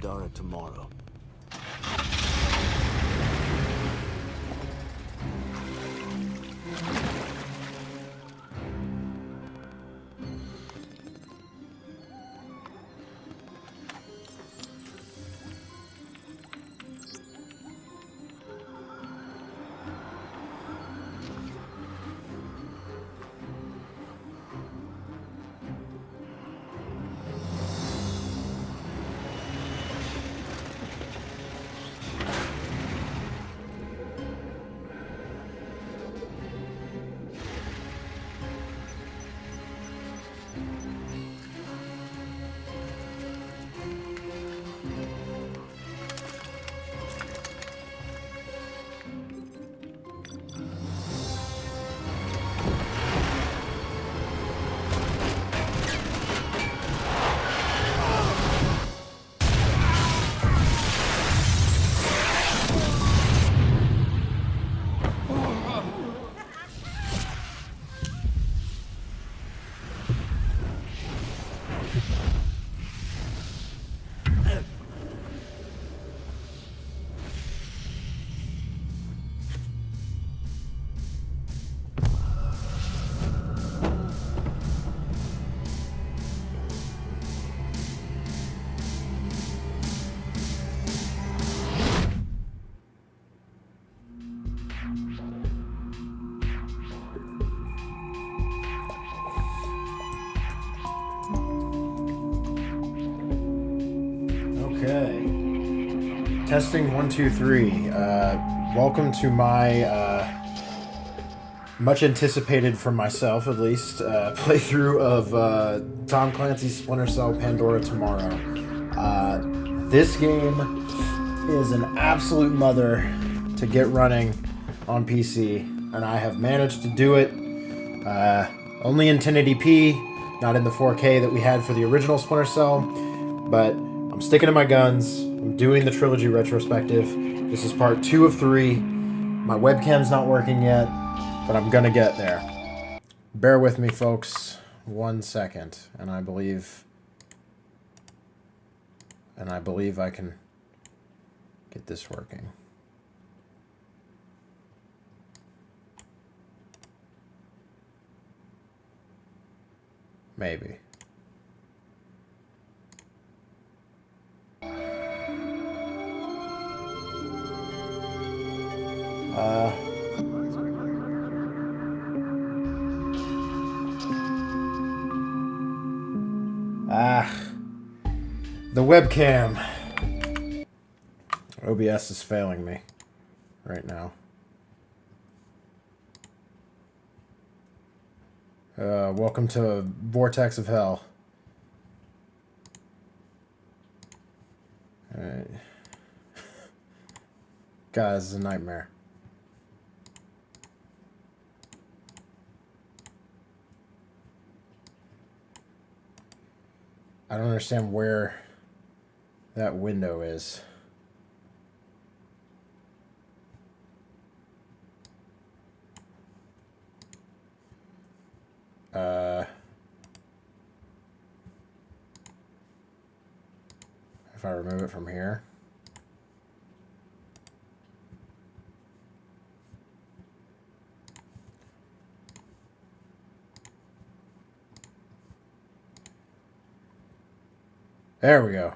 Pandora tomorrow. Okay. Testing 1, 2, 3. Welcome to my much anticipated for myself at least playthrough of Tom Clancy's Splinter Cell Pandora tomorrow. This game is an absolute mother to get running on PC, and I have managed to do it only in 1080p, not in the 4K that we had for the original Splinter Cell, but I'm sticking to my guns. I'm doing the trilogy retrospective. This is part 2 of 3. My webcam's not working yet, but I'm gonna get there. Bear with me, folks. 1 second, and I believe I can get this working. Maybe. The webcam. OBS is failing me right now. Welcome to Vortex of Hell. Alright. Guys, this is a nightmare. I don't understand where that window is. If I remove it from here. There we go.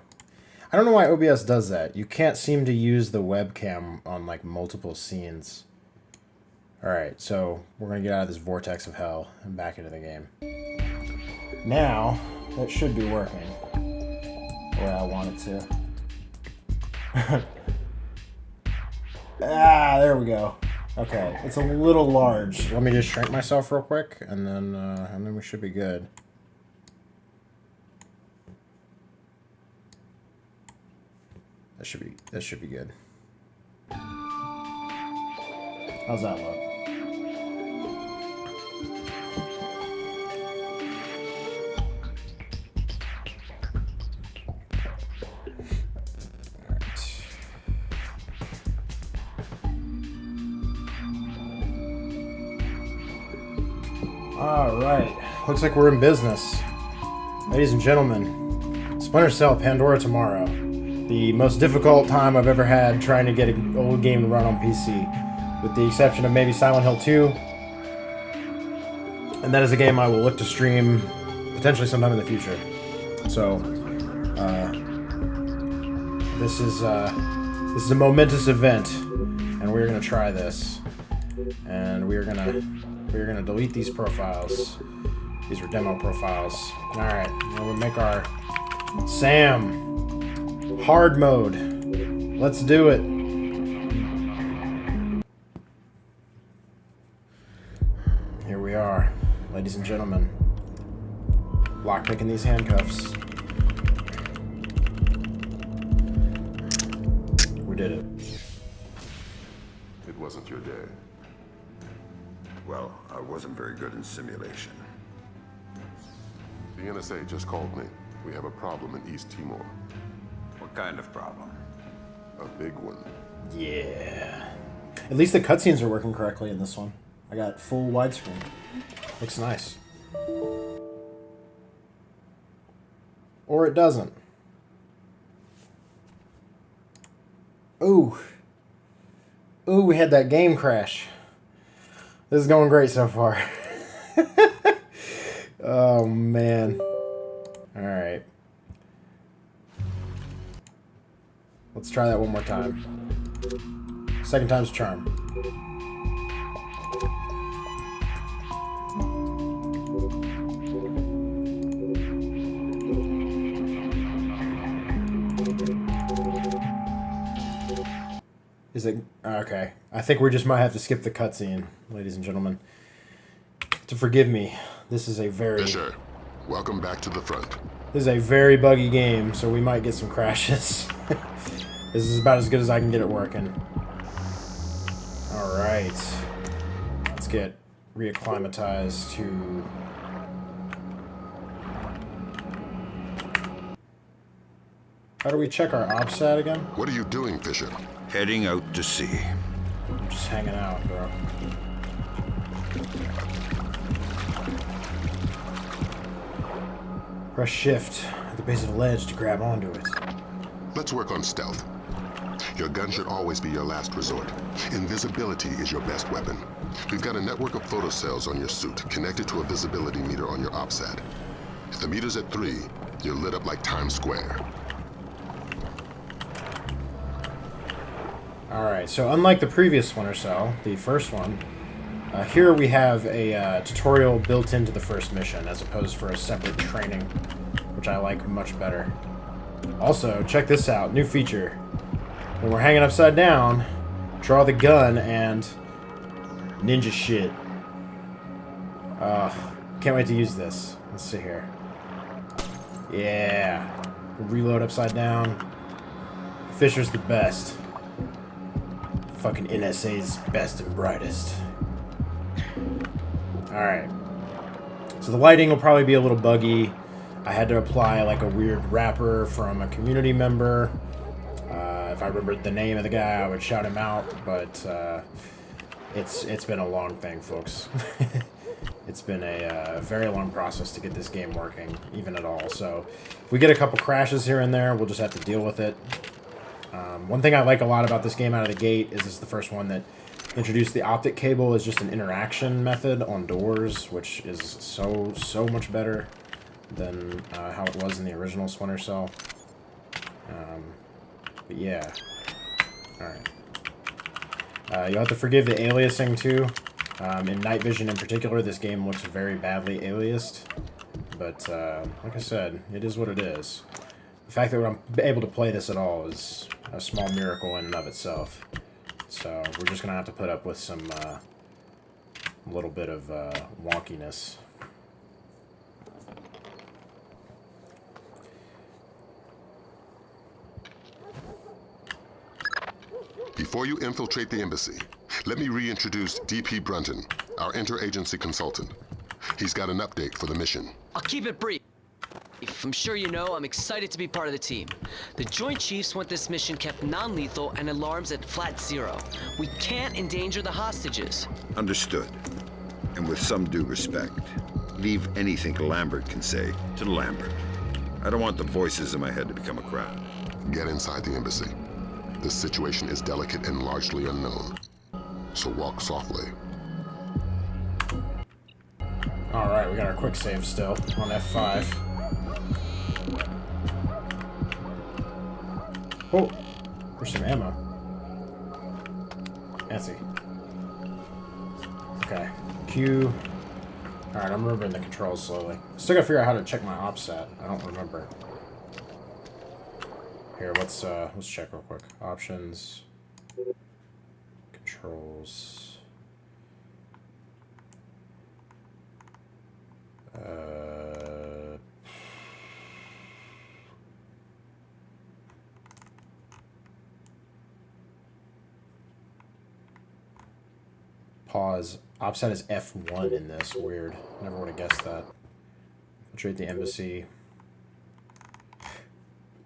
I don't know why OBS does that. You can't seem to use the webcam on like multiple scenes. Alright, so we're going to get out of this vortex of hell and back into the game. Now, it should be working the way I want it to. There we go. Okay, it's a little large. Let me just shrink myself real quick, and then we should be good. That should be good. How's that look? All right. Looks like we're in business. Ladies and gentlemen, Splinter Cell Pandora tomorrow. the most difficult time I've ever had trying to get an old game to run on PC, with the exception of maybe Silent Hill 2. And that is a game I will look to stream potentially sometime in the future. So, this is a momentous event, and we're gonna try this. And we're gonna delete these profiles. These are demo profiles. All right, we'll make our Sam hard mode. Let's do it. Here we are, ladies and gentlemen. Lockpicking these handcuffs. We did it. It wasn't your day. Well, I wasn't very good in simulation. The NSA just called me. We have a problem in East Timor. What kind of problem? A big one. Yeah. At least the cutscenes are working correctly in this one. I got full widescreen. Looks nice. Or it doesn't. Ooh. Ooh, we had that game crash. This is going great so far. Oh, man. Alright. Let's try that one more time. Second time's a charm. Is it... Okay. I think we just might have to skip the cutscene, ladies and gentlemen. To forgive me, this is a very... Fisher, welcome back to the front. This is a very buggy game, so we might get some crashes. This is about as good as I can get it working. Alright. Let's get reacclimatized to... How do we check our OPSAT again? What are you doing, Fisher? Heading out to sea. I'm just hanging out, bro. Press shift at the base of the ledge to grab onto it. Let's work on stealth. Your gun should always be your last resort. Invisibility is your best weapon. We've got a network of photocells on your suit connected to a visibility meter on your OPSAT. If the meter's at 3, you're lit up like Times Square. Alright, so unlike the previous one or so, the first one, here we have a tutorial built into the first mission as opposed for a separate training, which I like much better. Also, check this out, new feature. When we're hanging upside down, draw the gun and ninja shit. Can't wait to use this. Let's see here. Yeah. Reload upside down. Fisher's the best. Fucking NSA's best and brightest. Alright. So the lighting will probably be a little buggy. I had to apply like a weird wrapper from a community member. If I remembered the name of the guy, I would shout him out, but it's been a long thing, folks. It's been a very long process to get this game working, even at all. So if we get a couple crashes here and there, we'll just have to deal with it. One thing I like a lot about this game out of the gate is it's the first one that introduced the optic cable as just an interaction method on doors, which is so much better than how it was in the original Splinter Cell. But yeah. Alright. You'll have to forgive the aliasing too. In night vision in particular, this game looks very badly aliased. But like I said, it is what it is. The fact that I'm able to play this at all is a small miracle in and of itself. So we're just gonna have to put up with some little bit of wonkiness. Before you infiltrate the embassy, let me reintroduce DP Brunton, our interagency consultant. He's got an update for the mission. I'll keep it brief. I'm sure you know, I'm excited to be part of the team. The Joint Chiefs want this mission kept non-lethal and alarms at flat 0. We can't endanger the hostages. Understood. And with some due respect, leave anything Lambert can say to Lambert. I don't want the voices in my head to become a crowd. Get inside the embassy. This situation is delicate and largely unknown, so walk softly. Alright, we got our quick save still on F5. Oh, there's some ammo. Fancy. Okay, Q. Alright, I'm remembering the controls slowly. Still gotta figure out how to check my offset. I don't remember. Here, let's check real quick. Options. Controls. Pause. Offset is F1 in this. Weird. Never would have guessed that. Infiltrate the embassy.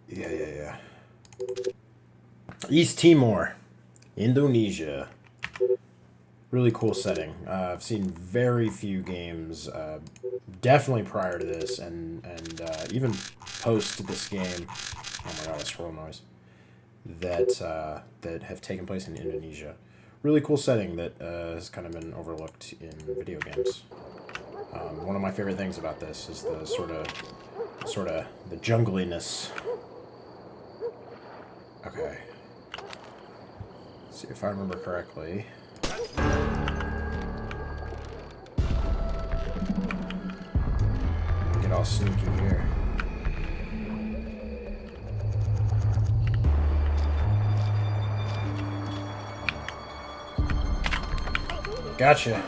Yeah. East Timor, Indonesia. Really cool setting. I've seen very few games, definitely prior to this, and even post this game. Oh my god, that's scroll noise. That have taken place in Indonesia. Really cool setting that has kind of been overlooked in video games. One of my favorite things about this is the sort of the jungliness. Okay. Let's see if I remember correctly. Get all sneaky here. Gotcha.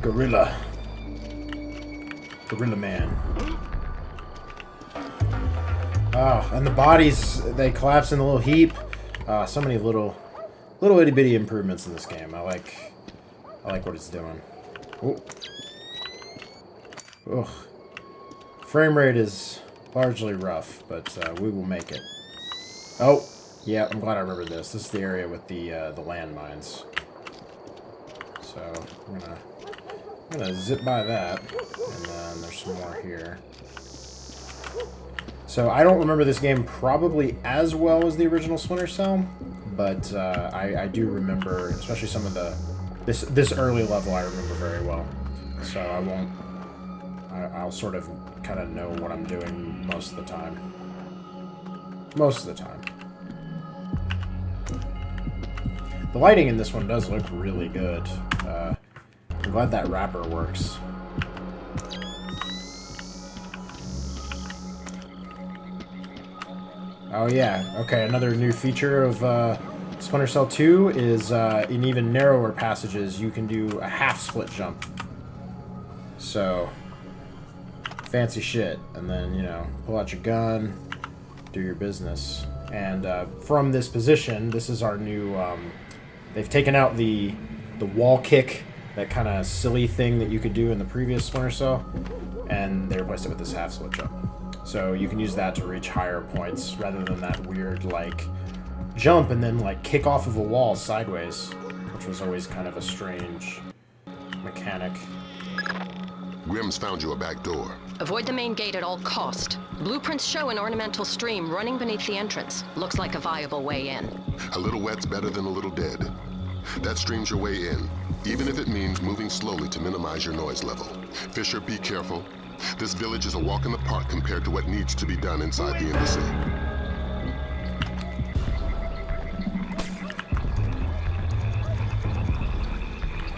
Gorilla man. Oh, and the bodies, they collapse in a little heap. So many little itty bitty improvements in this game. I like what it's doing. Oh. Ugh. Frame rate is largely rough, but we will make it. Oh, yeah, I'm glad I remembered this. This is the area with the landmines. So I'm gonna zip by that, and then there's some more here. So I don't remember this game probably as well as the original Splinter Cell, but I do remember, especially some of this early level I remember very well. So I'll sort of kind of know what I'm doing most of the time. Most of the time. The lighting in this one does look really good. I'm glad that wrapper works. Oh yeah, okay, another new feature of Splinter Cell 2 is in even narrower passages you can do a half split jump. So, fancy shit. And then, you know, pull out your gun, do your business. And from this position, this is our new... they've taken out the wall kick, that kind of silly thing that you could do in the previous Splinter Cell, and they replaced it with this half split jump. So you can use that to reach higher points rather than that weird, like, jump and then, like, kick off of a wall sideways, which was always kind of a strange mechanic. Grimm's found you a back door. Avoid the main gate at all cost. Blueprints show an ornamental stream running beneath the entrance. Looks like a viable way in. A little wet's better than a little dead. That stream's your way in, even if it means moving slowly to minimize your noise level. Fisher, be careful. This village is a walk in the park compared to what needs to be done inside the embassy.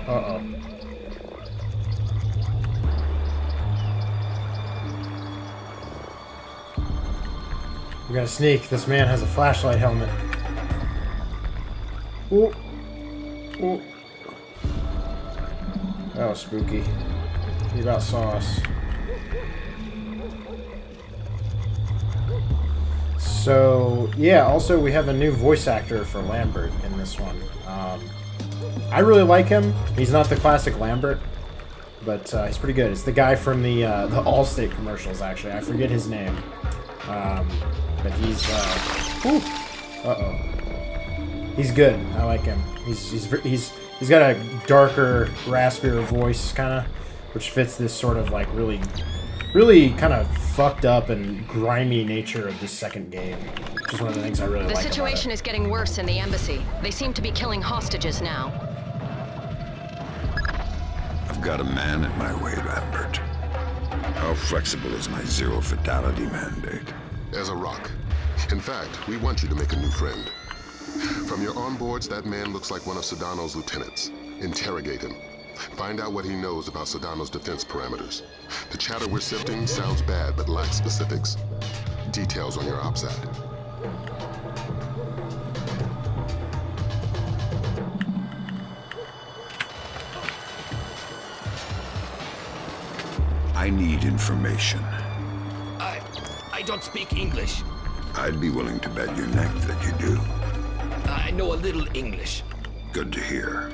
Uh-oh. We gotta sneak. This man has a flashlight helmet. Ooh. Ooh. Oh, spooky. He about saw us. So, yeah, also we have a new voice actor for Lambert in this one. I really like him. He's not the classic Lambert, but he's pretty good. It's the guy from the Allstate commercials, actually. I forget his name. But he's, uh-oh. He's good. I like him. He's got a darker, raspier voice, kind of, which fits this sort of, like, really really kind of fucked up and grimy nature of this second game. Which is one of the things I really like. The situation is getting worse in the embassy. They seem to be killing hostages now. I've got a man at my way, Lambert. How flexible is my zero fatality mandate? As a rock. In fact, we want you to make a new friend. From your onboards, that man looks like one of Sedano's lieutenants. Interrogate him. Find out what he knows about Sedano's defense parameters. The chatter we're sifting sounds bad, but lacks specifics. Details on your OPSAT. I need information. I don't speak English. I'd be willing to bet your neck that you do. I know a little English. Good to hear.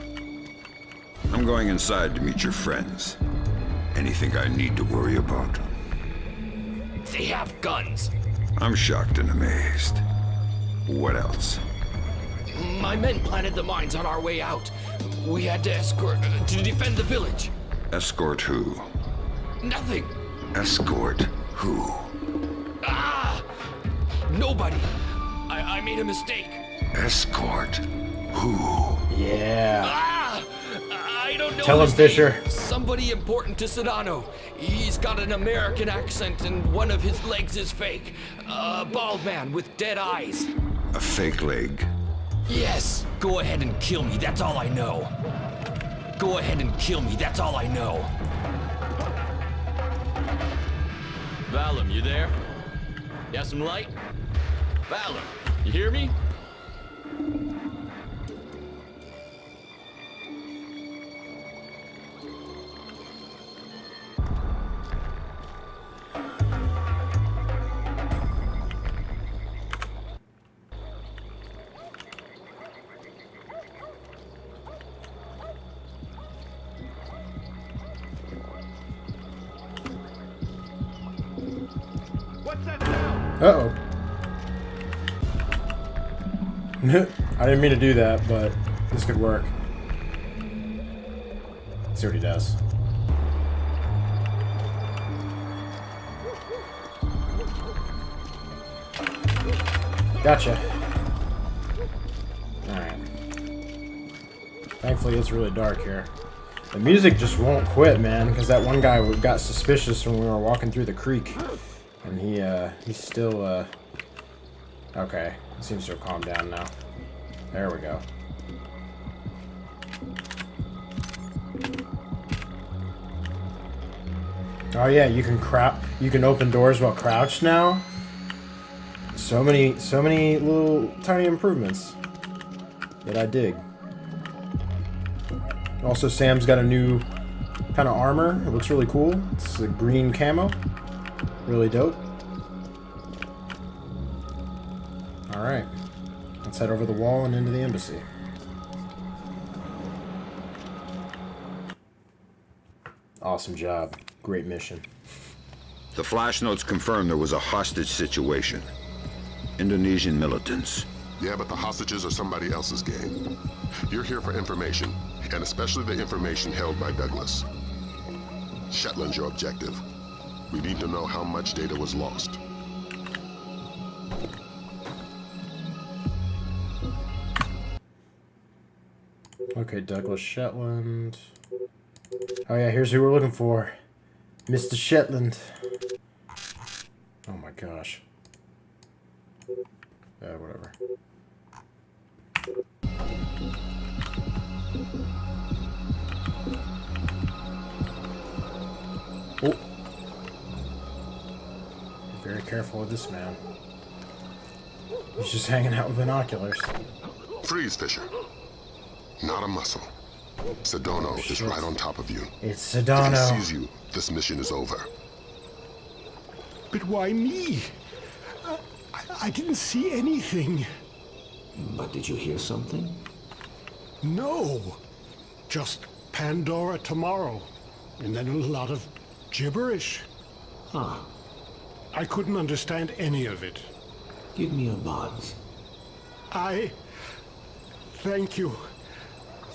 I'm going inside to meet your friends. Anything I need to worry about? They have guns. I'm shocked and amazed. What else? My men planted the mines on our way out. We had to escort to defend the village. Escort who? Nothing. Escort who? Ah! Nobody. I made a mistake. Escort who? Yeah. Ah! I don't know. Tell him, his name. Fisher. Somebody important to Sedano. He's got an American accent and one of his legs is fake. A bald man with dead eyes. A fake leg. Yes. Go ahead and kill me. That's all I know. Go ahead and kill me. That's all I know. Valum, you there? You have some light? Valum, you hear me? Uh-oh. I didn't mean to do that, but this could work. Let's see what he does. Gotcha. Alright. Thankfully, it's really dark here. The music just won't quit, man, because that one guy got suspicious when we were walking through the creek. And he's still, okay. He seems to have calmed down now. There we go. Oh yeah, you can open doors while crouched now. So many little tiny improvements that I dig. Also, Sam's got a new kind of armor. It looks really cool. It's a green camo. Really dope. Alright. Let's head over the wall and into the embassy. Awesome job. Great mission. The flash notes confirm there was a hostage situation. Indonesian militants. Yeah, but the hostages are somebody else's game. You're here for information, and especially the information held by Douglas. Shetland's your objective. We need to know how much data was lost. Okay, Douglas Shetland. Oh yeah, here's who we're looking for. Mr. Shetland. Oh my gosh. Whatever. Oh. Be very careful with this man. He's just hanging out with binoculars. Freeze, Fisher. Not a muscle. Sedano is right on top of you. It's If he Sedano. sees you, this mission is over. But why me? I didn't see anything. But did you hear something? No. Just Pandora tomorrow. And then a lot of gibberish. Ah, I couldn't understand any of it. give me a buzz. Thank you.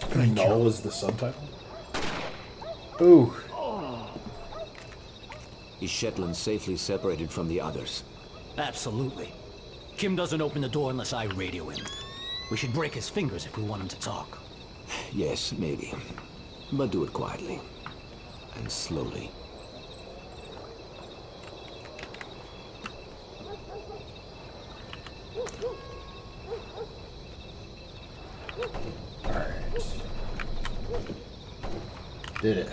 Thank you. Null is the subtitle. Ooh. Is Shetland safely separated from the others? Absolutely. Kim doesn't open the door unless I radio him. We should break his fingers if we want him to talk. Yes, maybe. But do it quietly. And slowly. Alright. Did it.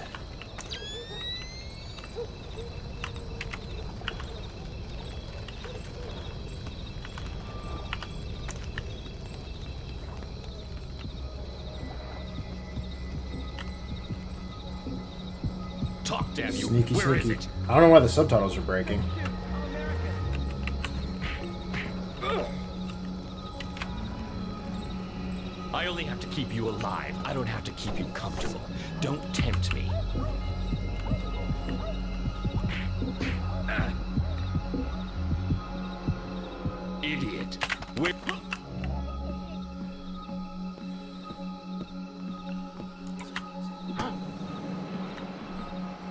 Talk, damn you. Sneaky, Where is sneaky. it? I don't know why the subtitles are breaking. I only have to keep you alive. I don't have to keep you comfortable. Don't tempt me. Idiot. Where...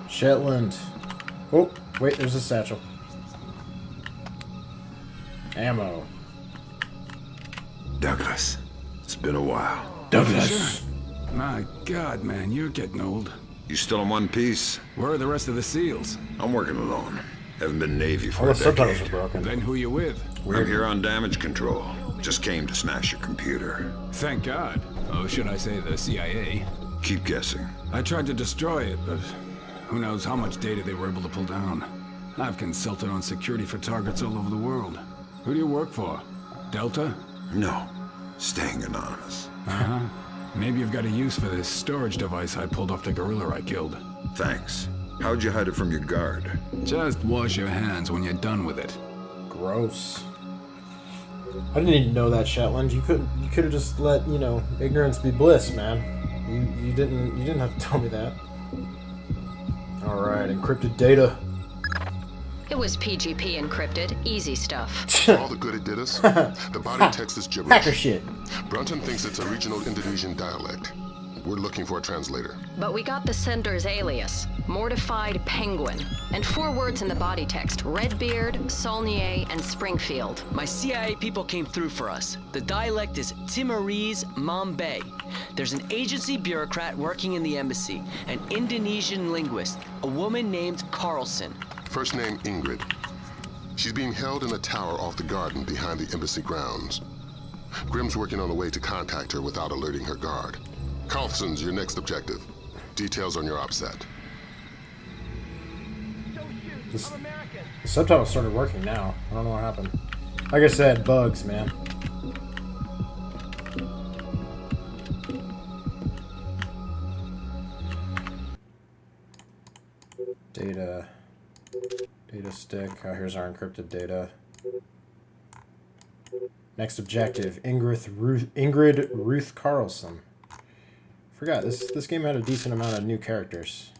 Shetland. Oh, wait, there's a satchel. Ammo. Douglas, it's been a while. Douglas. My God, man, you're getting old. You still in one piece? Where are the rest of the SEALs? I'm working alone. Haven't been Navy for All a the subtitles decade. are broken. Then who you with? I'm here on damage control. Just came to smash your computer. Thank God. Oh, should I say the CIA? Keep guessing. I tried to destroy it, but who knows how much data they were able to pull down. I've consulted on security for targets all over the world. Who do you work for? Delta? No. Staying anonymous. Uh-huh. Maybe you've got a use for this storage device I pulled off the gorilla I killed. Thanks. How'd you hide it from your guard? Just wash your hands when you're done with it. Gross. I didn't even know that, Shetland. You could have just let, you know, ignorance be bliss, man. You didn't have to tell me that. Alright, encrypted data. It was PGP encrypted. Easy stuff. All the good it did us? The body text is gibberish. Hacker shit. Brunton thinks it's a regional Indonesian dialect. We're looking for a translator. But we got the sender's alias. Mortified Penguin. And 4 words in the body text. Redbeard, Saulnier, and Springfield. My CIA people came through for us. The dialect is Timorese Mambay. There's an agency bureaucrat working in the embassy, an Indonesian linguist, a woman named Carlson. First name Ingrid. She's being held in a tower off the garden behind the embassy grounds. Grimm's working on a way to contact her without alerting her guard. Carlson's your next objective. Details on your OPSAT. The subtitles started working now. I don't know what happened. Like I said, bugs, man. Data. Data stick. Oh, here's our encrypted data. Next objective, Ingrid Ruth Carlson. Forgot, this game had a decent amount of new characters.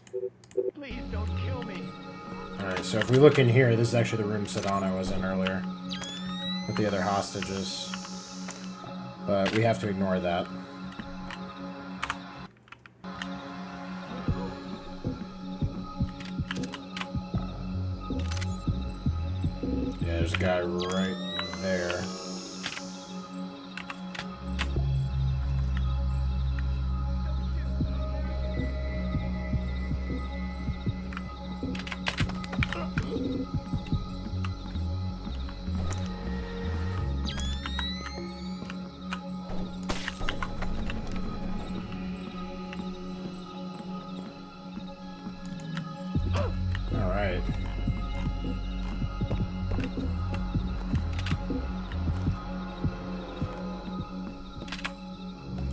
Please don't kill me. Alright, so if we look in here, this is actually the room Sedano was in earlier. With the other hostages. But we have to ignore that. Yeah, there's a guy right there. Alright.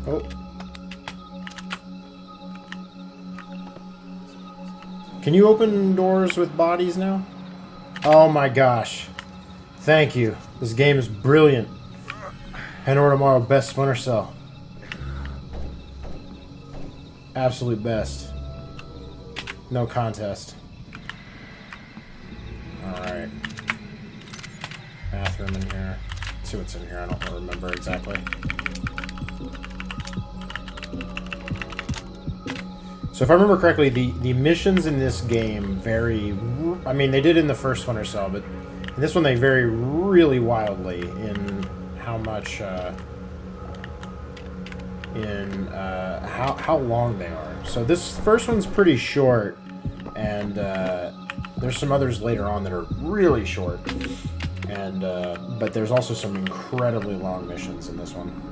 Oh. Can you open doors with bodies now? Oh my gosh. Thank you. This game is brilliant. Pandora tomorrow, best Splinter Cell. Absolute best. No contest. Alright. Bathroom in here. Let's see what's in here. I don't remember exactly. So if I remember correctly, the missions in this game vary. I mean, they did in the first one or so, but in this one they vary really wildly in how much, how long they are. So this first one's pretty short, and there's some others later on that are really short, and but there's also some incredibly long missions in this one.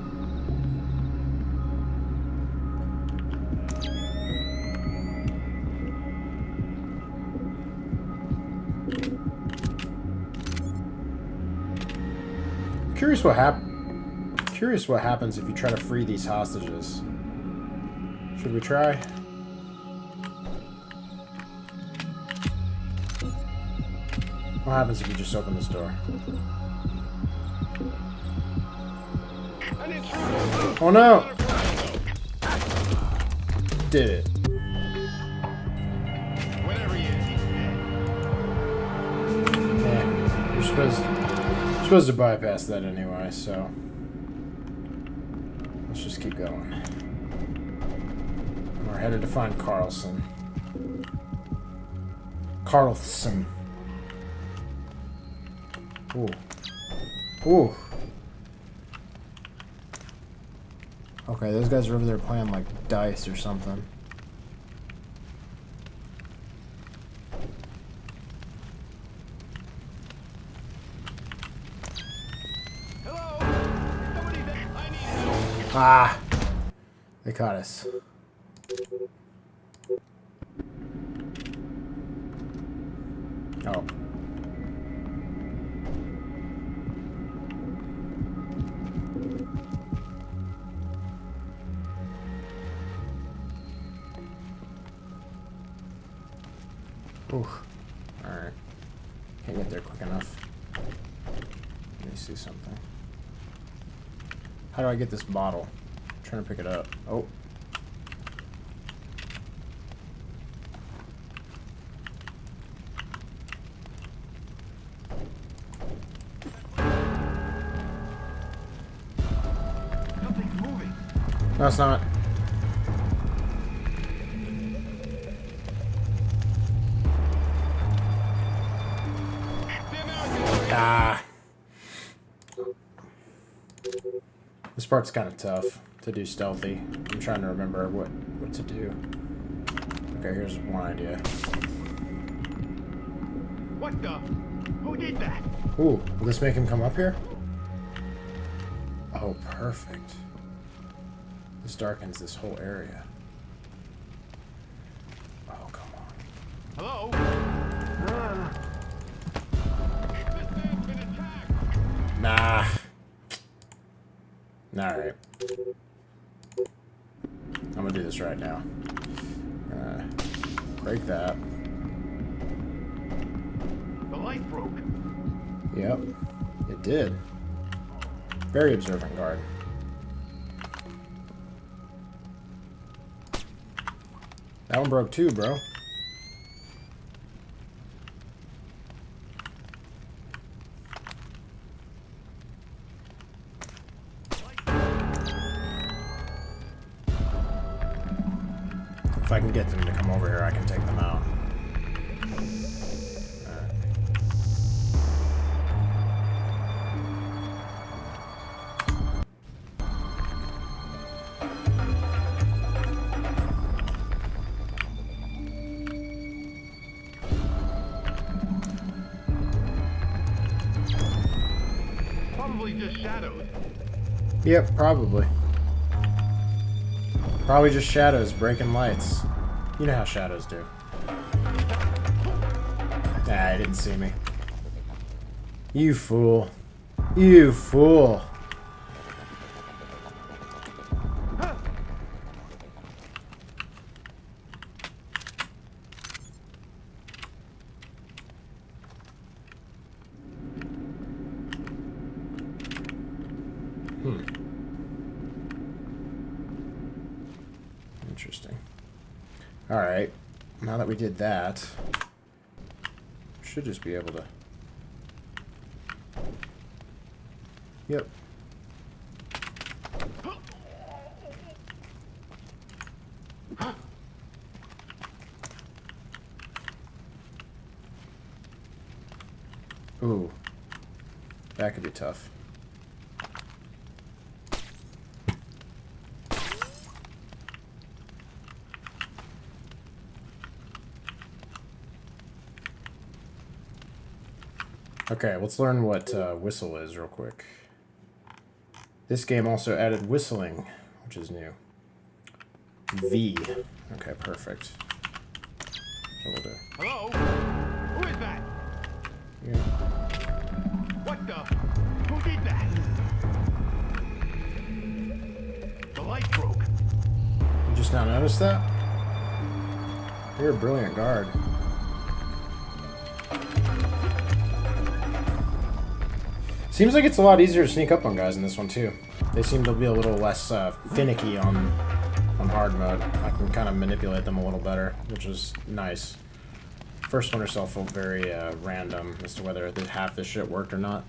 Curious what happens if you try to free these hostages. Should we try? What happens if you just open this door? Oh no! Did it. Yeah, you're supposed to bypass that anyway, so let's just keep going. We're headed to find Carlson. Ooh. Ooh. Okay, those guys are over there playing like dice or something. Ah! They caught us. Oh. Ooh. Alright. Can't get there quick enough. Let me see something. How do I get this bottle? I'm trying to pick it up. Oh. Something's moving. No, it's not. Ah. This part's kind of tough to do stealthy. I'm trying to remember what to do. Okay, here's one idea. What the? Who did that? Ooh, will this make him come up here? Oh, perfect. This darkens this whole area. Oh, come on. Hello? Nah. Alright. I'm gonna do this right now. Break that. The light broke. Yep. It did. Very observant guard. That one broke too, bro. If I can get them to come over here, I can take them out. Probably just shadows. Yep, probably. Probably just shadows breaking lights. You know how shadows do. Ah, he didn't see me. You fool. You fool. Interesting. Alright. Now that we did that, we should just be able to... Yep. Ooh. That could be tough. Okay, let's learn what whistle is real quick. This game also added whistling, which is new. V. Okay, perfect. So we'll do. Hello? Who is that? Yeah. What the? Who did that? The light broke. You just now noticed that? You're a brilliant guard. Seems like it's a lot easier to sneak up on guys in this one too. They seem to be a little less finicky on hard mode. I can kind of manipulate them a little better, which is nice. First Splinter Cell felt very random as to whether half this shit worked or not.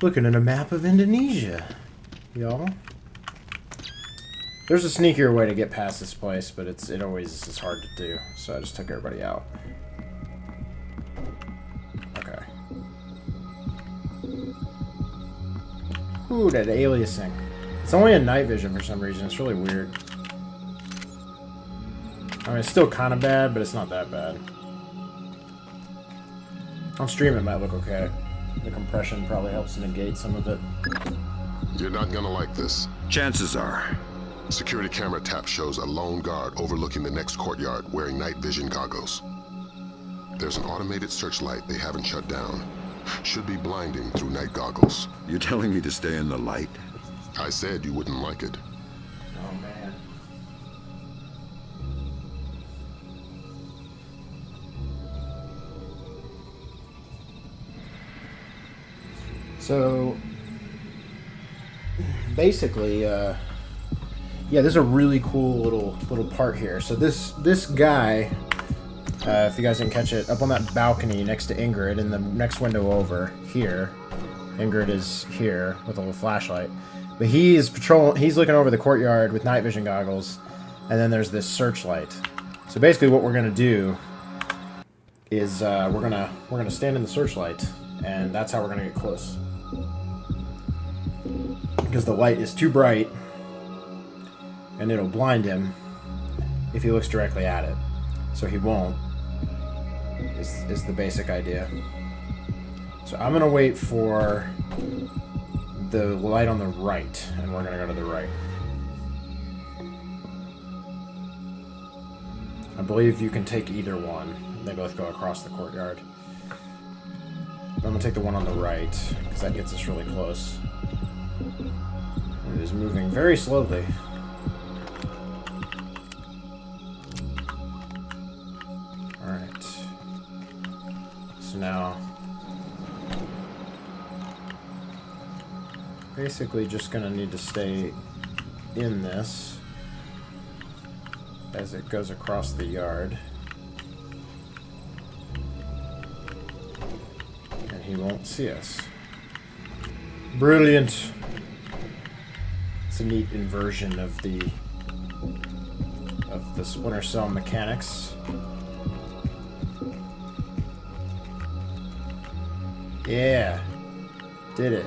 Looking at a map of Indonesia, y'all. There's a sneakier way to get past this place, but it always is hard to do. So I just took everybody out. Okay. Ooh, that aliasing. It's only in night vision for some reason. It's really weird. I mean, it's still kind of bad, but it's not that bad. On stream, it might look okay. The compression probably helps negate some of it. You're not gonna like this. Chances are. Security camera tap shows a lone guard overlooking the next courtyard wearing night vision goggles. There's an automated searchlight they haven't shut down. Should be blinding through night goggles. You're telling me to stay in the light? I said you wouldn't like it. Oh, man. So, basically, yeah, there's a really cool little part here. So this guy, if you guys didn't catch it, up on that balcony next to Ingrid, in the next window over here, Ingrid is here with a little flashlight. But he's looking over the courtyard with night vision goggles, and then there's this searchlight. So basically, what we're gonna do is we're gonna stand in the searchlight, and that's how we're gonna get close. Because the light is too bright, and it'll blind him if he looks directly at it. So he won't. Is the basic idea. So I'm gonna wait for the light on the right, and we're gonna go to the right. I believe you can take either one. They both go across the courtyard. I'm gonna take the one on the right, because that gets us really close. It is moving very slowly. Alright. So now, basically just gonna need to stay in this as it goes across the yard. And he won't see us. Brilliant! It's a neat inversion of the Splinter Cell mechanics. Yeah, did it.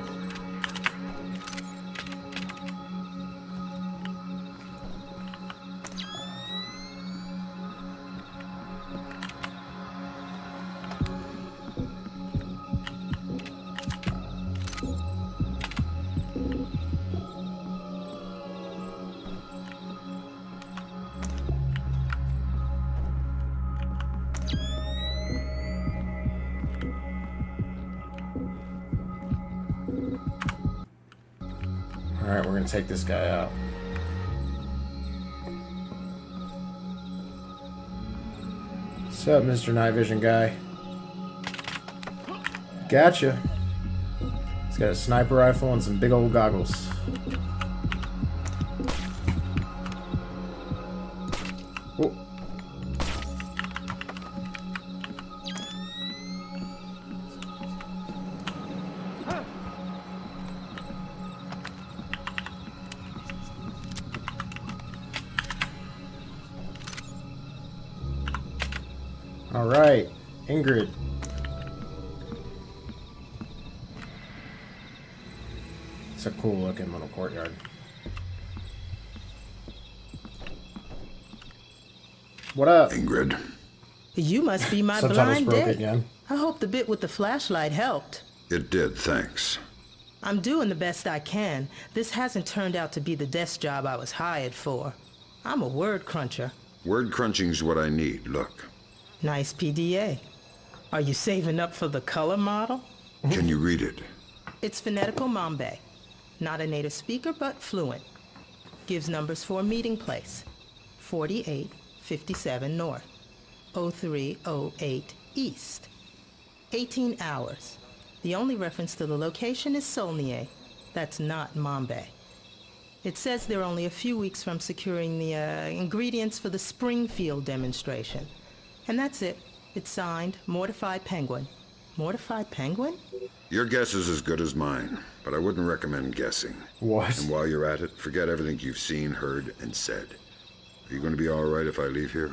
Alright, we're gonna take this guy out. What's up, Mr. Night Vision guy? Gotcha. He's got a sniper rifle and some big old goggles. Oh. All right, Ingrid. It's a cool looking little courtyard. What up? Ingrid. You must be my Subtitles blind broke date. again. I hope the bit with the flashlight helped. It did, thanks. I'm doing the best I can. This hasn't turned out to be the desk job I was hired for. I'm a word cruncher. Word crunching's what I need, look. Nice PDA. Are you saving up for the color model? Can you read it? It's phonetical Mambe. Not a native speaker, but fluent. Gives numbers for a meeting place. 4857 North. 0308 East. 18 hours. The only reference to the location is Solnier. That's not Mambe. It says they're only a few weeks from securing the ingredients for the Springfield demonstration. And that's it. It's signed, Mortified Penguin. Mortified Penguin? Your guess is as good as mine, but I wouldn't recommend guessing. What? And while you're at it, forget everything you've seen, heard, and said. Are you going to be all right if I leave here?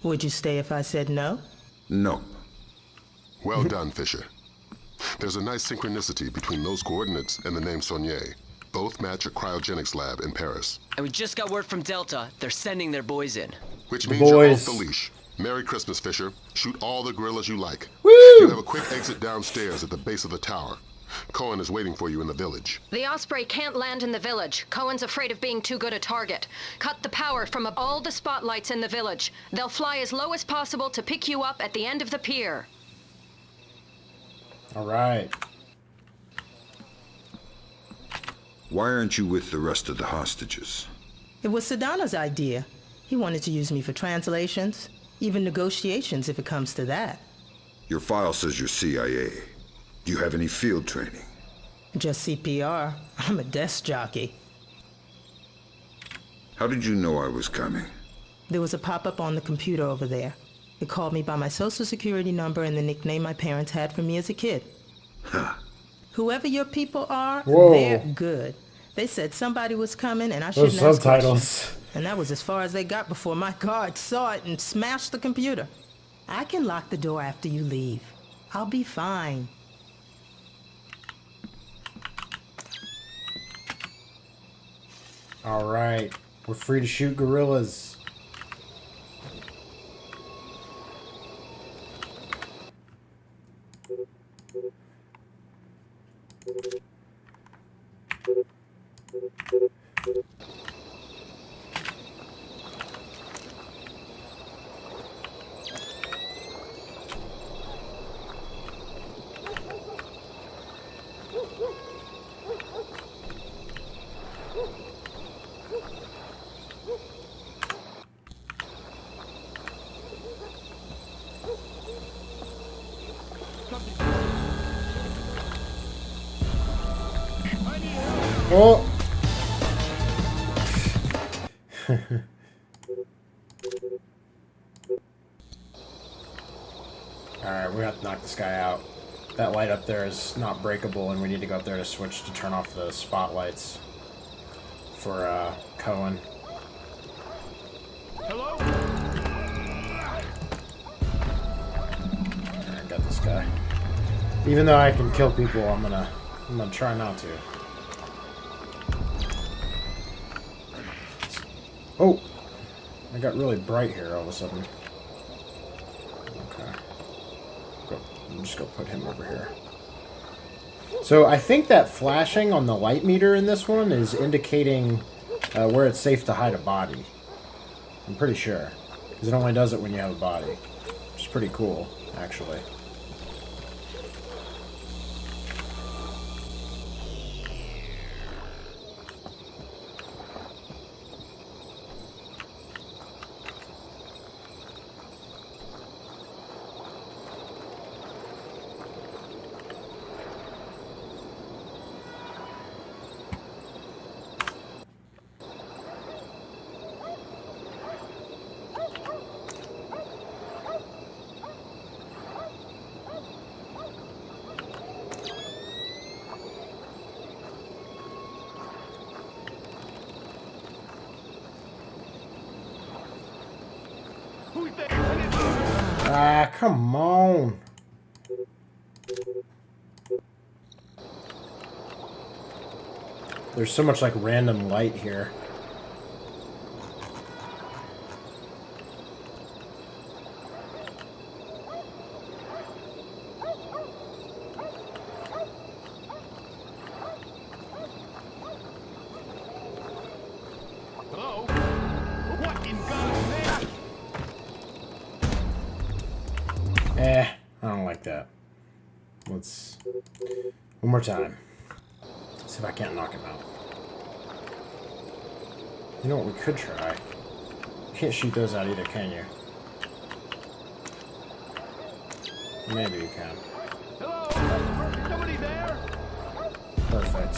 Would you stay if I said no? No. Well done, Fisher. There's a nice synchronicity between those coordinates and the name Saulnier. Both match a cryogenics lab in Paris. And we just got word from Delta. They're sending their boys in. Which means you're off the leash. Merry Christmas, Fisher. Shoot all the gorillas you like. Woo! You have a quick exit downstairs at the base of the tower. Cohen is waiting for you in the village. The Osprey can't land in the village. Cohen's afraid of being too good a target. Cut the power from all the spotlights in the village. They'll fly as low as possible to pick you up at the end of the pier. All right. Why aren't you with the rest of the hostages? It was Sedano's idea. He wanted to use me for translations, even negotiations if it comes to that. Your file says you're CIA. Do you have any field training? Just CPR. I'm a desk jockey. How did you know I was coming? There was a pop-up on the computer over there. It called me by my social security number and the nickname my parents had for me as a kid. Huh. Whoever your people are, Whoa. they're good. They said somebody was coming and I shouldn't Those ask questions. subtitles. And that was as far as they got before my guard saw it and smashed the computer. I can lock the door after you leave. I'll be fine. All right. We're free to shoot gorillas. Oh! Alright, we have to knock this guy out. That light up there is not breakable, and we need to go up there to switch to turn off the spotlights for Cohen. Hello? I got this guy. Even though I can kill people, I'm gonna try not to. Oh! I got really bright here all of a sudden. Okay. I'm just gonna put him over here. So I think that flashing on the light meter in this one is indicating where it's safe to hide a body. I'm pretty sure. Because it only does it when you have a body. Which is pretty cool, actually. Who's there? Ah, come on. There's so much like random light here. Hello? What in God's name? I don't like that. Let's... One more time. See if I can't knock him out. You know what we could try? You can't shoot those out either, can you? Maybe you can. Hello? Is somebody there? Perfect.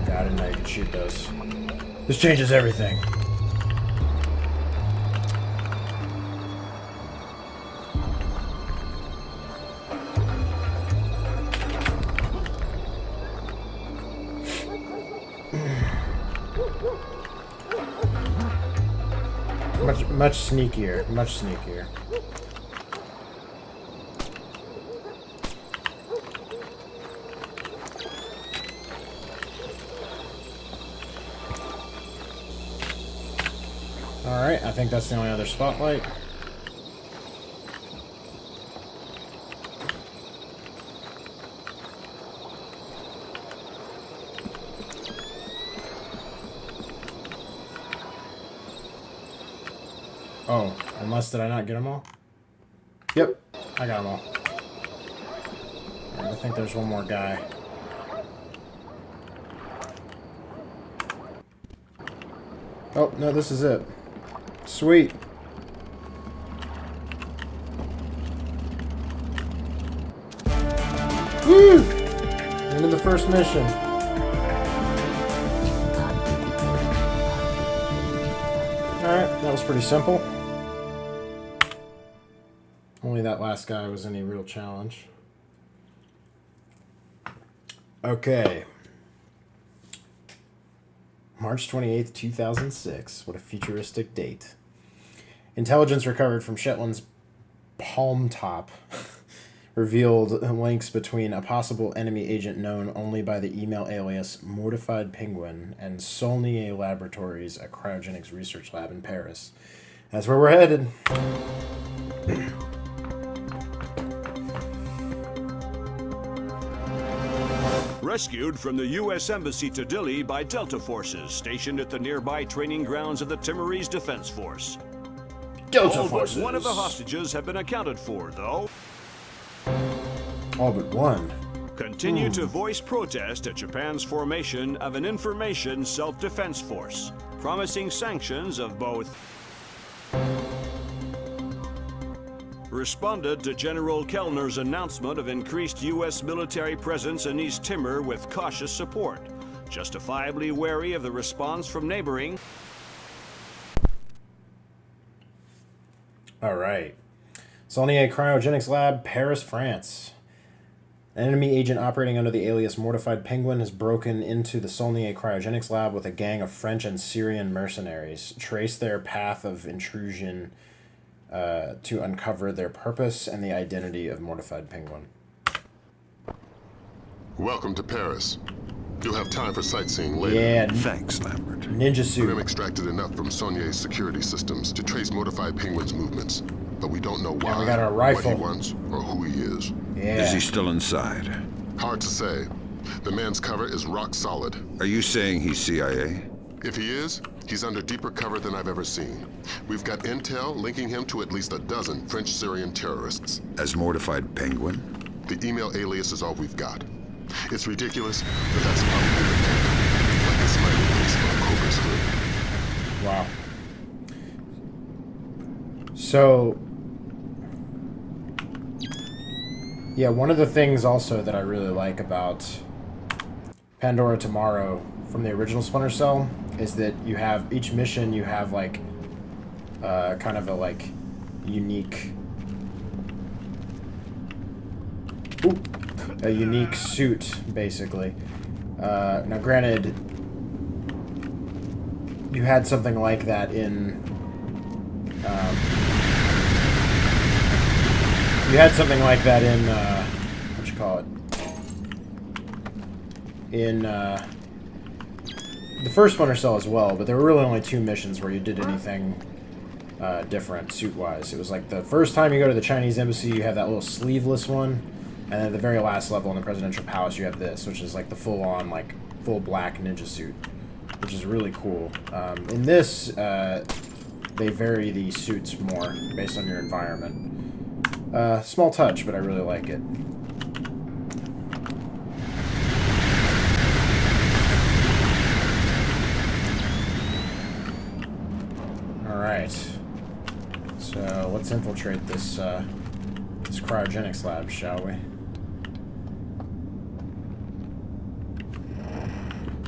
God, I didn't know you could shoot those. This changes everything. Much sneakier, much sneakier. Alright, I think that's the only other spotlight. Oh, unless did I not get them all? Yep, I got them all. I think there's one more guy. Oh, no, this is it. Sweet. Woo! End of the first mission. Alright, that was pretty simple. Only that last guy was any real challenge. Okay. March 28th, 2006. What a futuristic date. Intelligence recovered from Shetland's Palm Top revealed links between a possible enemy agent known only by the email alias Mortified Penguin and Saulnier Laboratories, a cryogenics research lab in Paris. That's where we're headed. Rescued from the U.S. Embassy to Dili by Delta forces stationed at the nearby training grounds of the Timorese Defense Force. Delta All forces. but one of the hostages have been accounted for, though. All but one. Continue to voice protest at Japan's formation of an information self-defense force, promising sanctions of both. Responded to General Kellner's announcement of increased U.S. military presence in East Timor with cautious support, justifiably wary of the response from neighboring. All right. Saulnier Cryogenics Lab, Paris, France. An enemy agent operating under the alias Mortified Penguin has broken into the Saulnier Cryogenics Lab with a gang of French and Syrian mercenaries. Trace their path of intrusion to uncover their purpose and the identity of Mortified Penguin. Welcome to Paris. You'll have time for sightseeing later. Yeah. Thanks, Lambert. Ninja suit. Grim extracted enough from Saulnier's security systems to trace Mortified Penguin's movements, but we don't know why, Yeah, we got our rifle. what he wants, or who he is. Yeah. Is he still inside? Hard to say. The man's cover is rock solid. Are you saying he's CIA? If he is, he's under deeper cover than I've ever seen. We've got intel linking him to at least a dozen French-Syrian terrorists. As Mortified Penguin? The email alias is all we've got. It's ridiculous, but that's probably the thing. Like the smiley face on Cobra's hood. Wow. So, yeah, one of the things also that I really like about Pandora Tomorrow from the original Splinter Cell is that you have each mission, you have like kind of a like unique a unique suit, basically. Now, granted, you had something like that in what you call it? in the first Splinter Cell as well, but there were really only 2 missions where you did anything different suit-wise. It was like the first time you go to the Chinese embassy, you have that little sleeveless one, and then at the very last level in the Presidential Palace, you have this, which is like the full-on, like, full black ninja suit, which is really cool. In this, they vary the suits more based on your environment. Small touch, but I really like it. Alright. So, let's infiltrate this, this cryogenics lab, shall we?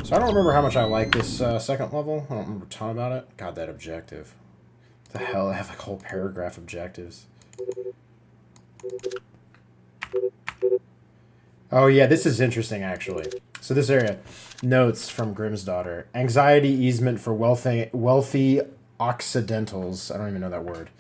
So I don't remember how much I like this second level. I don't remember a ton about it. God, that objective. What the hell? I have like a whole paragraph objectives. Oh yeah, this is interesting actually. So this area, notes from Grimm's daughter. Anxiety easement for wealthy Occidentals. I don't even know that word.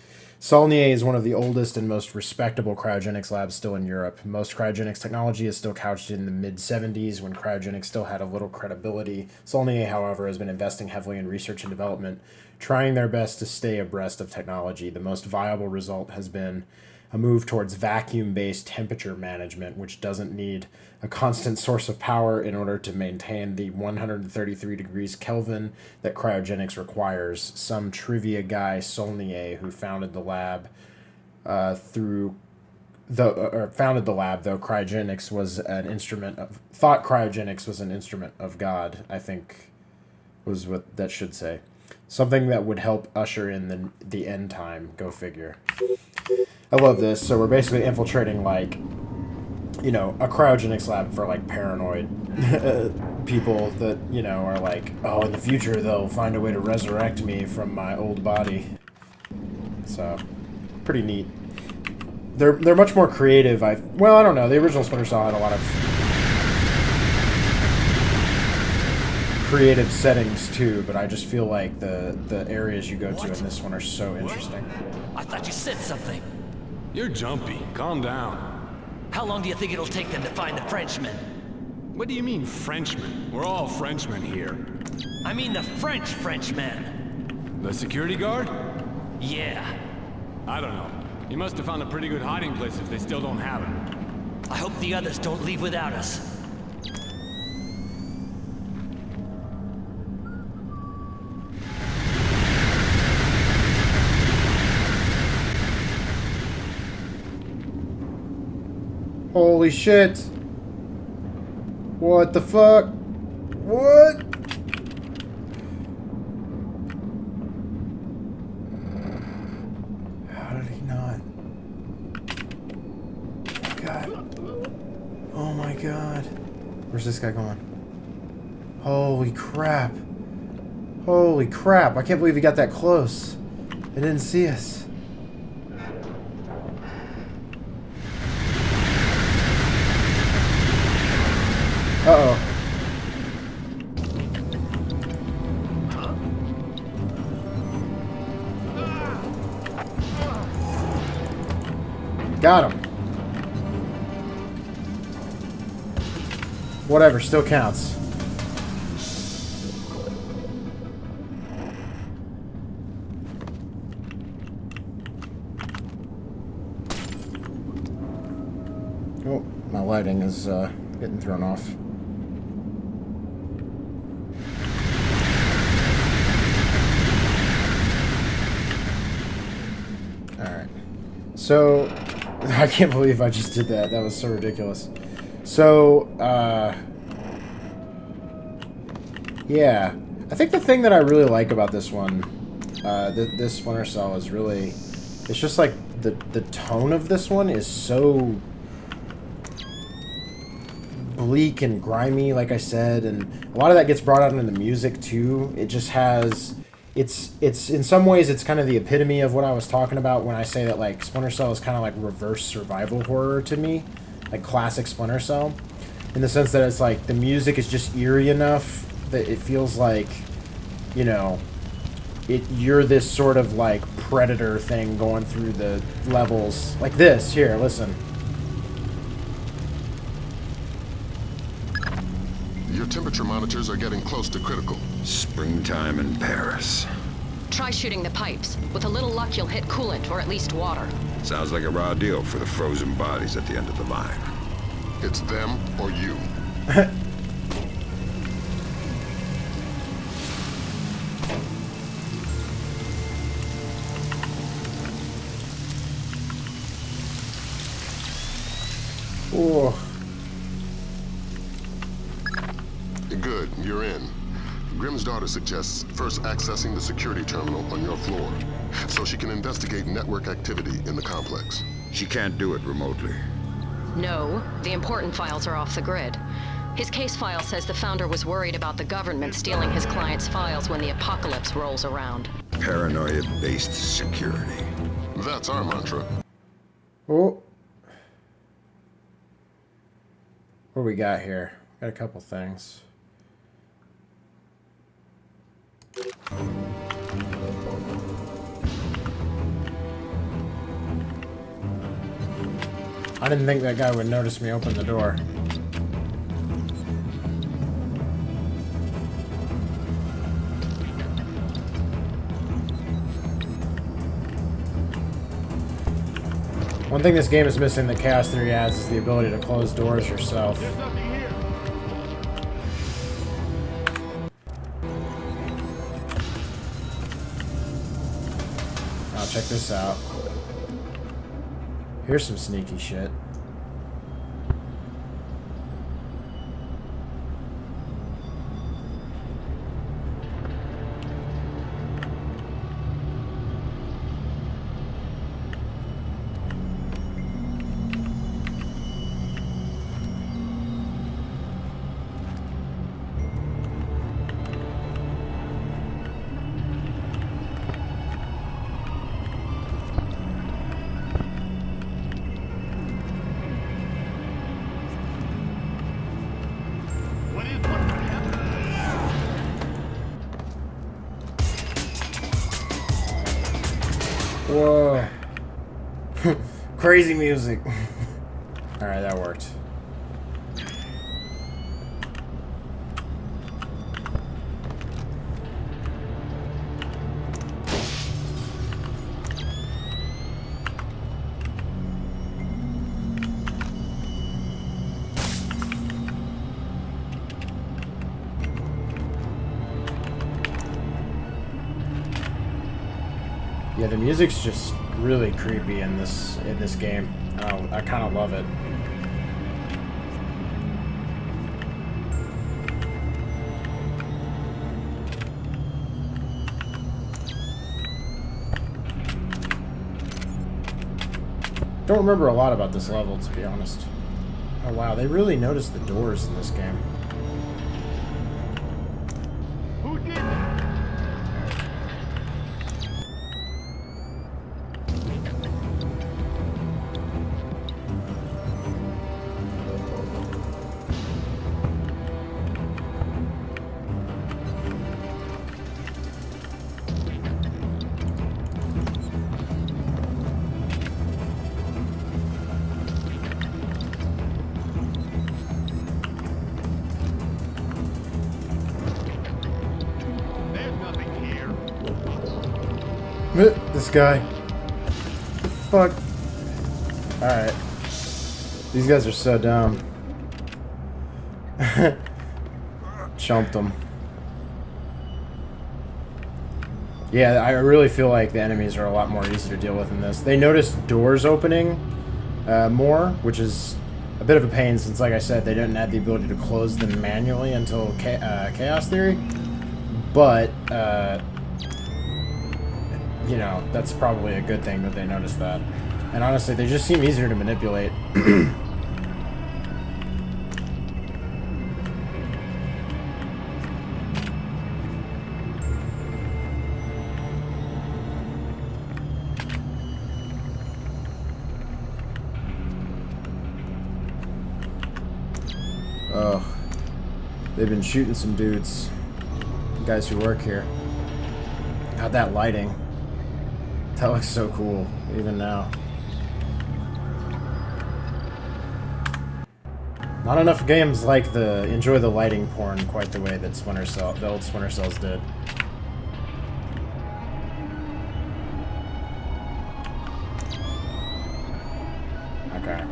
Saulnier is one of the oldest and most respectable cryogenics labs still in Europe. Most cryogenics technology is still couched in the mid-70s when cryogenics still had a little credibility. Saulnier, however, has been investing heavily in research and development, trying their best to stay abreast of technology. The most viable result has been a move towards vacuum-based temperature management, which doesn't need a constant source of power in order to maintain the 133 degrees Kelvin that cryogenics requires. Some trivia guy, Saulnier, who founded the lab, founded the lab, though cryogenics was an instrument of, thought cryogenics was an instrument of God, I think was what that should say. Something that would help usher in the end time, go figure. I love this. So we're basically infiltrating, like, you know, a cryogenics lab for, like, paranoid people that, you know, are like, oh, in the future they'll find a way to resurrect me from my old body. So, pretty neat. They're much more creative. Well, I don't know. The original Splinter Cell had a lot of creative settings too, but I just feel like the areas you go to in this one are so interesting. I thought you said something. You're jumpy. Calm down. How long do you think it'll take them to find the Frenchman? What do you mean, Frenchmen? We're all Frenchmen here. I mean the Frenchman. The security guard? Yeah. I don't know. You must have found a pretty good hiding place if they still don't have him. I hope the others don't leave without us. Holy shit! What the fuck? What? How did he not? God. Oh my god. Where's this guy going? Holy crap. Holy crap. I can't believe he got that close. I didn't see us. Uh-oh. Got him. Whatever, still counts. Oh, my lighting is getting thrown off. So, I can't believe I just did that. That was so ridiculous. So, yeah. I think the thing that I really like about this one, this Splinter Cell is really, it's just like the tone of this one is so bleak and grimy, like I said, and a lot of that gets brought out in the music too. It just has... It's in some ways it's kind of the epitome of what I was talking about when I say that like Splinter Cell is kind of like reverse survival horror to me, like classic Splinter Cell, in the sense that it's like the music is just eerie enough that it feels like, you know, you're this sort of like predator thing going through the levels like this. Here, listen. Your temperature monitors are getting close to critical. Springtime in Paris. Try shooting the pipes. With a little luck, you'll hit coolant, or at least water. Sounds like a raw deal for the frozen bodies at the end of the line. It's them or you. Oh. Good, you're in. Grimm's daughter suggests first accessing the security terminal on your floor, so she can investigate network activity in the complex. She can't do it remotely. No, the important files are off the grid. His case file says the founder was worried about the government stealing his client's files when the apocalypse rolls around. Paranoia-based security. That's our mantra. Oh. What do we got here? Got a couple things. I didn't think that guy would notice me open the door. One thing this game is missing that Chaos Theory adds is the ability to close doors yourself. There's nothing here. Now check this out. Here's some sneaky shit. Whoa. Crazy music. Alright, that worked. Yeah, the music's just really creepy in this game. I kind of love it. Don't remember a lot about this level, to be honest. Oh wow, they really noticed the doors in this game. Who did that? There's nothing here. This guy. The fuck? Alright. These guys are so dumb. Chumped them. Yeah, I really feel like the enemies are a lot more easy to deal with in this. They notice doors opening more, which is a bit of a pain since, like I said, they didn't have the ability to close them manually until Chaos Theory. But, you know, that's probably a good thing that they noticed that. And honestly, they just seem easier to manipulate. Oh, they've been shooting some dudes. The guys who work here. God, that lighting. That looks so cool, even now. Not enough games like enjoy the lighting porn quite the way that the old Splinter Cells did. Okay.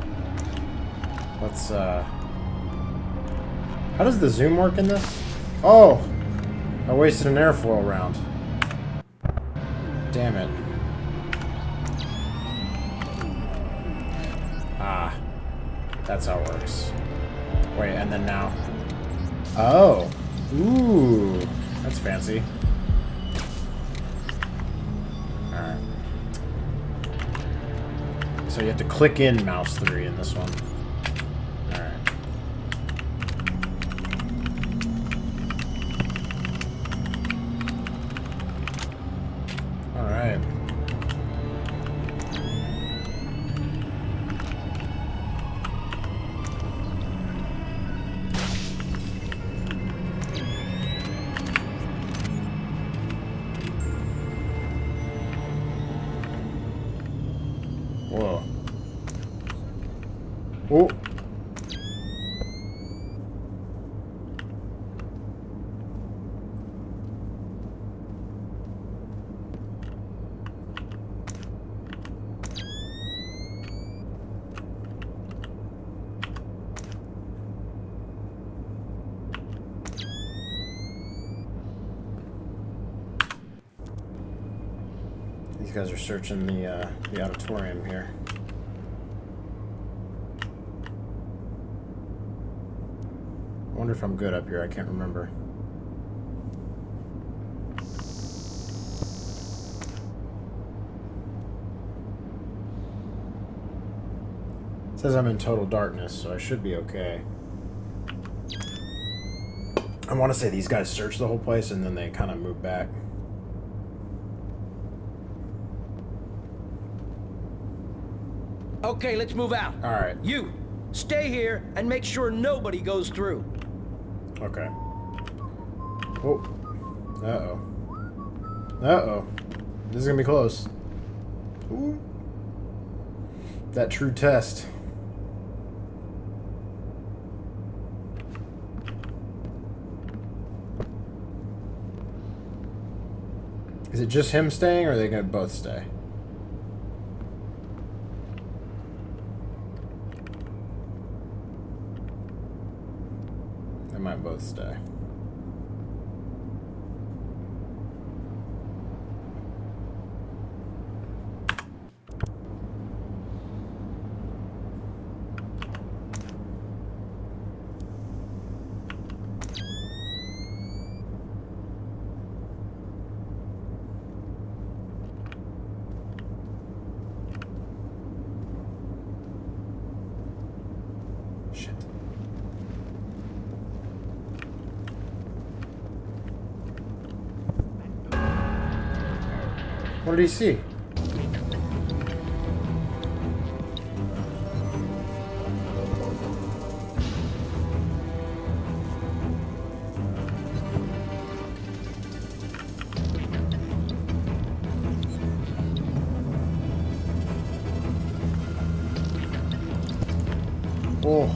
Let's, how does the zoom work in this? Oh! I wasted an airfoil round. Damn it. Ah. That's how it works. Wait, and then now... Oh! Ooh! That's fancy. Alright. So you have to click in mouse 3 in this one. Alright. Alright. Whoa. Oh. These guys are searching the auditorium here. I wonder if I'm good up here. I can't remember. It says I'm in total darkness, so I should be okay. I want to say these guys search the whole place and then they kind of move back. Okay, let's move out. All right. You, stay here and make sure nobody goes through. Okay. Oh. Uh-oh. Uh-oh. This is gonna be close. Ooh. That true test. Is it just him staying, or are they gonna both stay? They might both stay. Shit. What did he see? Oh.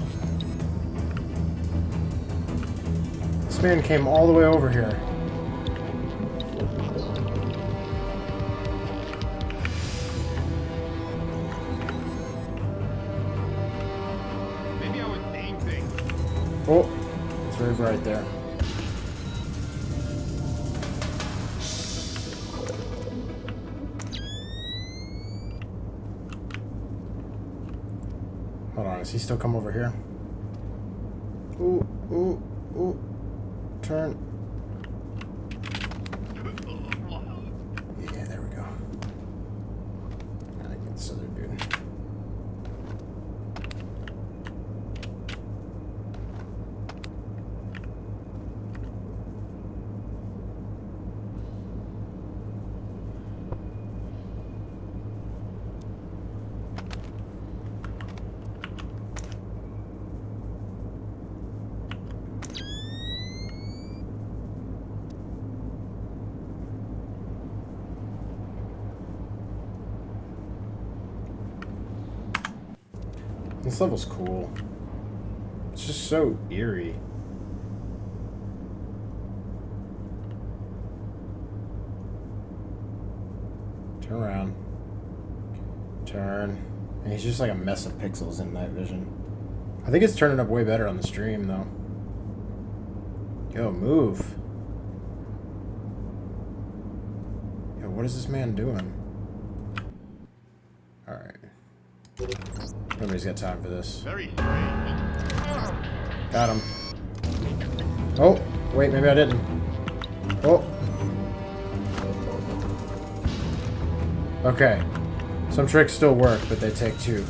This man came all the way over here. Maybe I would name things. Oh, it's very bright there. Hold on, does he still come over here? Ooh, ooh, ooh. Turn. Yeah, there we go. I get this other dude. This level's cool. It's just so eerie. Turn around. Turn. And he's just like a mess of pixels in night vision. I think it's turning up way better on the stream, though. Yo, move. Yo, what is this man doing? Alright. Nobody's got time for this. Very strange. Got him. Oh, wait, maybe I didn't. Oh. Okay. Some tricks still work, but they take two.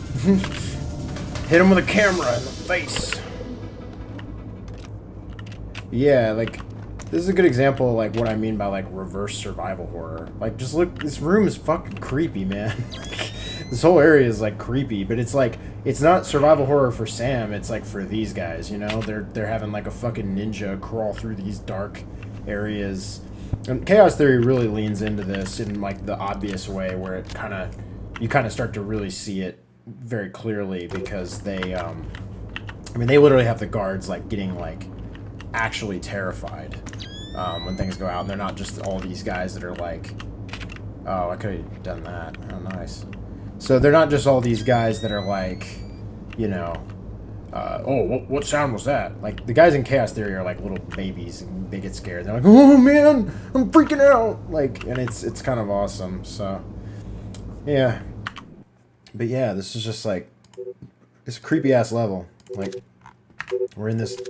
Hit him with a camera in the face. Yeah, like, this is a good example of, like, what I mean by, like, reverse survival horror. Like, just look, this room is fucking creepy, man. This whole area is, like, creepy, but it's, like, it's not survival horror for Sam, it's, like, for these guys, you know? They're having, like, a fucking ninja crawl through these dark areas. And Chaos Theory really leans into this in, like, the obvious way where it kind of, you kind of start to really see it very clearly because they, I mean, they literally have the guards, like, getting, like, actually terrified when things go out, and they're not just all these guys that are like, oh, I could have done that. Oh, nice. So they're not just all these guys that are like, you know, oh, what sound was that? Like, the guys in Chaos Theory are like little babies, and they get scared. They're like, oh man, I'm freaking out. Like, and it's kind of awesome. So, yeah. But yeah, this is just like, it's a creepy ass level. Like, we're in this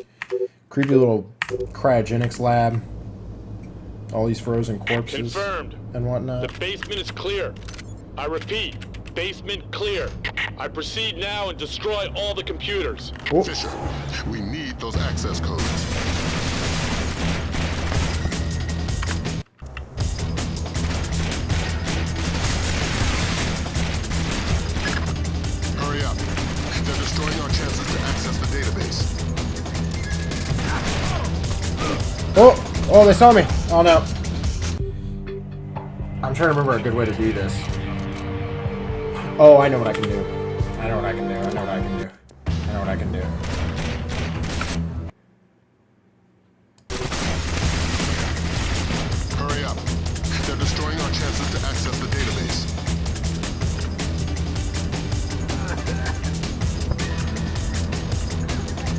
creepy little cryogenics lab. All these frozen corpses. Confirmed. And whatnot. The basement is clear. I repeat, basement clear. I proceed now and destroy all the computers. Oh. Fisher, we need those access codes. Hurry up. They're destroying our chances to access the database. Oh! Oh, they saw me! Oh no. I'm trying to remember a good way to do this. Oh, I know what I can do. I know what I can do. I know what I can do. I know what I can do. Hurry up. They're destroying our chances to access the database.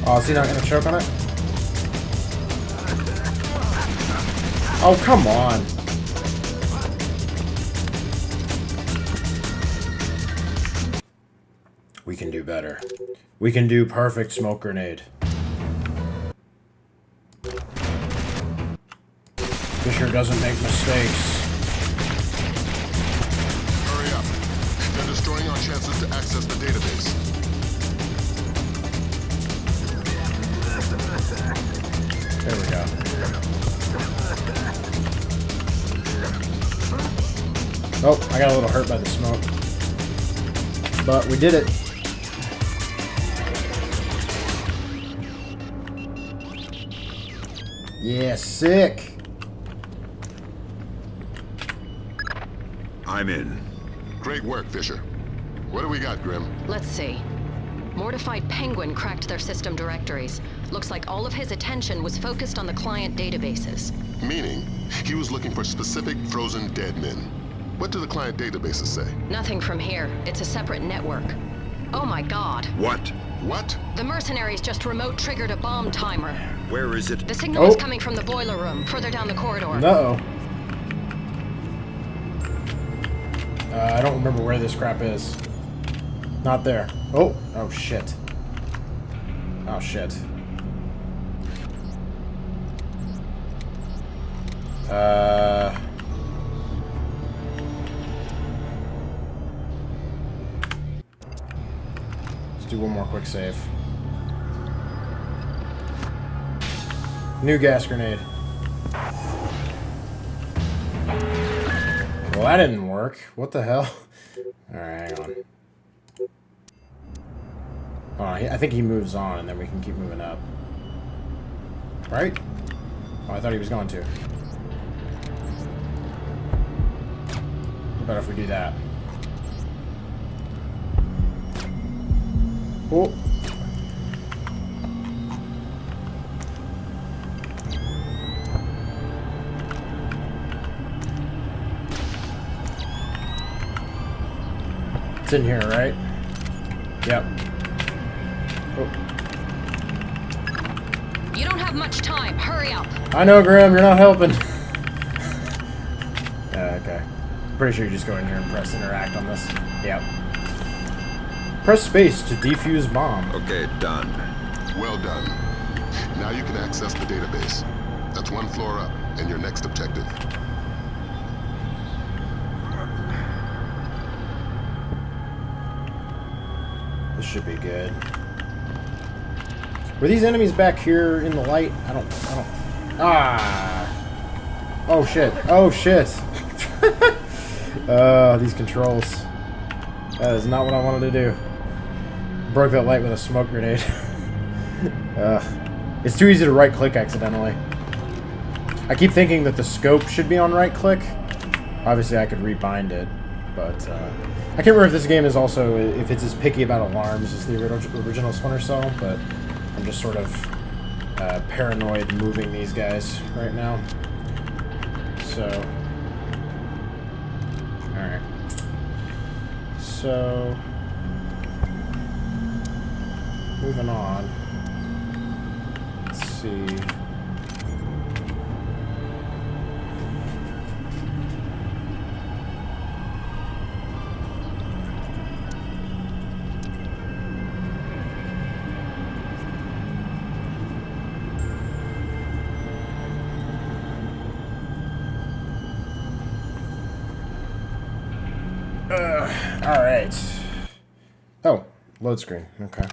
Oh, is he not gonna choke on it? Oh, come on. We can do better. We can do perfect smoke grenade. Fisher doesn't make mistakes. Hurry up. They're destroying our chances to access the database. There we go. Oh, I got a little hurt by the smoke. But we did it. Yeah, sick. I'm in. Great work, Fisher. What do we got, Grim? Let's see. Mortified Penguin cracked their system directories. Looks like all of his attention was focused on the client databases. Meaning, he was looking for specific frozen dead men. What do the client databases say? Nothing from here. It's a separate network. Oh my god. What? What? The mercenaries just remote triggered a bomb timer. Where is it? The signal is coming from the boiler room, further down the corridor. Uh-oh. I don't remember where this crap is. Not there. Oh. Oh, shit. Oh, shit. Let's do one more quick save. New gas grenade. Well, that didn't work. What the hell? Alright, hang on. Oh, I think he moves on, and then we can keep moving up. Right? Oh, I thought he was going to. What about if we do that? Oh. It's in here, right? Yep. Oh. You don't have much time. Hurry up. I know, Graham. You're not helping. Okay. Pretty sure you just go in here and press interact on this. Yep. Press space to defuse bomb. Okay, done. Well done. Now you can access the database. That's one floor up, and your next objective. This should be good. Were these enemies back here in the light? I don't... Ah! Oh, shit. Oh, shit. These controls. That is not what I wanted to do. Broke that light with a smoke grenade. It's too easy to right-click accidentally. I keep thinking that the scope should be on right-click. Obviously, I could rebind it, but I can't remember if this game is also, if it's as picky about alarms as the original Splinter Cell, but I'm just sort of paranoid moving these guys right now. So, alright. So, moving on. Let's see. Alright. Oh, load screen. Okay.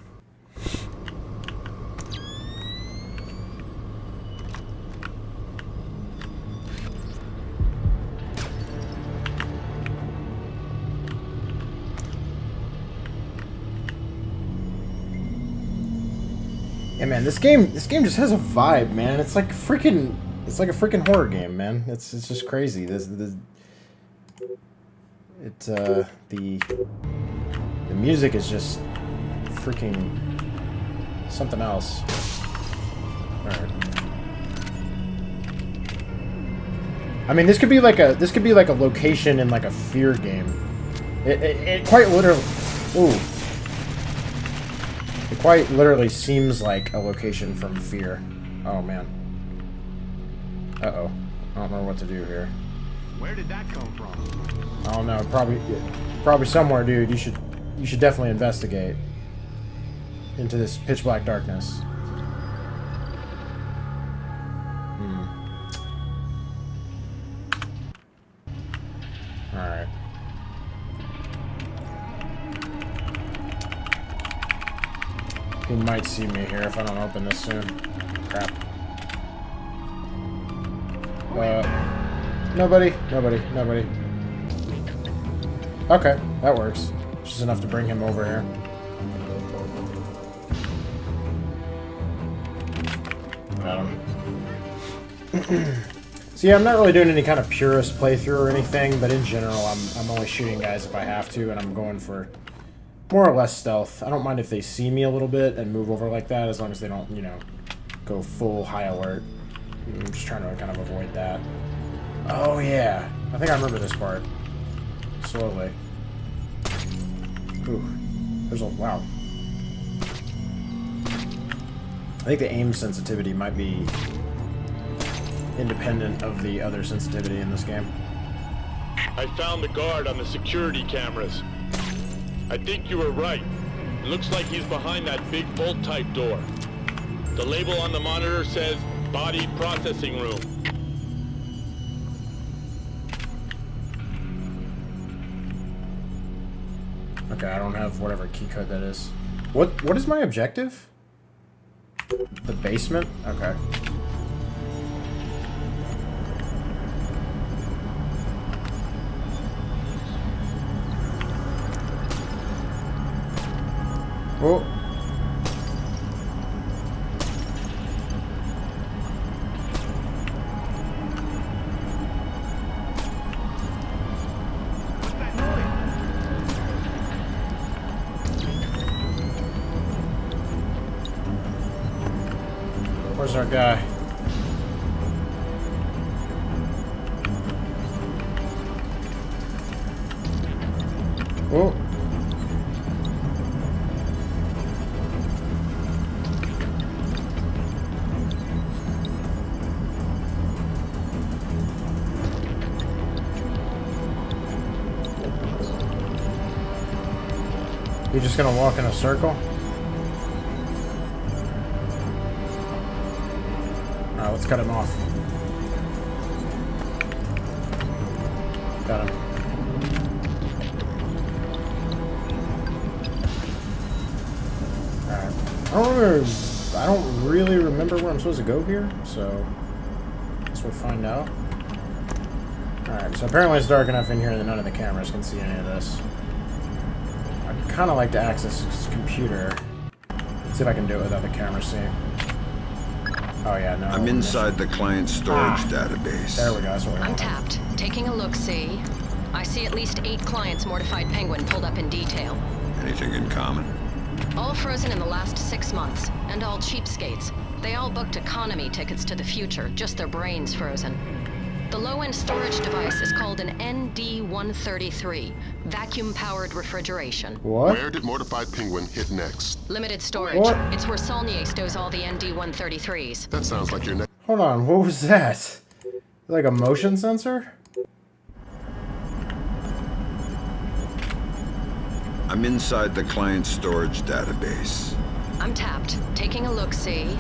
Yeah, man, this game just has a vibe, man. It's like a freaking horror game, man. It's just crazy. The music is just freaking something else. Alright. I mean, this could be like a location in like a Fear game. It quite literally. Ooh. It quite literally seems like a location from Fear. Oh man. Uh-oh. I don't know what to do here. Where did that come from? I don't know. Probably somewhere, dude. You should definitely investigate into this pitch black darkness. Alright. He might see me here if I don't open this soon. Crap. Nobody. Okay, that works. Just enough to bring him over here. Got him. So yeah, I'm not really doing any kind of purist playthrough or anything, but in general, I'm only shooting guys if I have to, and I'm going for more or less stealth. I don't mind if they see me a little bit and move over like that, as long as they don't, you know, go full high alert. I'm just trying to kind of avoid that. Oh yeah, I think I remember this part. Slowly. Ooh, there's a wow. I think the aim sensitivity might be independent of the other sensitivity in this game. I found the guard on the security cameras. I think you were right. It looks like he's behind that big bolt-type door. The label on the monitor says Body Processing Room. Okay, I don't have whatever key code that is. What is my objective? The basement? Okay. Oh. Where's our guy? Oh. You're just gonna walk in a circle? Alright, let's cut him off. Got him. Alright. I don't really remember where I'm supposed to go here, so I guess we'll find out. Alright, so apparently it's dark enough in here that none of the cameras can see any of this. I'd kind of like to access his computer. Let's see if I can do it without the camera seeing. Oh yeah, no. I'm inside the client storage database. There we go, that's what we I'm want. tapped. Taking a look-see. I see at least 8 clients Mortified Penguin pulled up in detail. Anything in common? All frozen in the last 6 months, and all cheapskates. They all booked economy tickets to the future, just their brains frozen. The low-end storage device is called an ND-133, vacuum-powered refrigeration. What? Where did Mortified Penguin hit next? Limited storage. What? It's where Saulnier stowed all the ND-133s. That sounds like your next... Hold on, what was that? Like a motion sensor? I'm inside the client storage database. I'm tapped. Taking a look-see.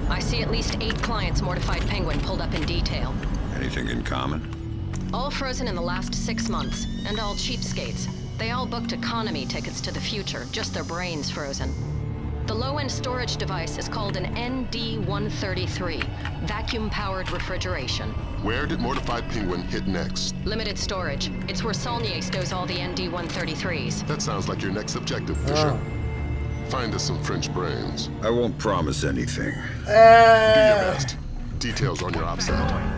I see at least 8 clients Mortified Penguin pulled up in detail. Anything in common? All frozen in the last 6 months, and all cheapskates. They all booked economy tickets to the future, just their brains frozen. The low-end storage device is called an ND-133, vacuum-powered refrigeration. Where did Mortified Penguin hit next? Limited storage. It's where Saulnier stows all the ND-133s. That sounds like your next objective, Fisher. Find us some French brains. I won't promise anything. Do your best. Details on your OPSAT.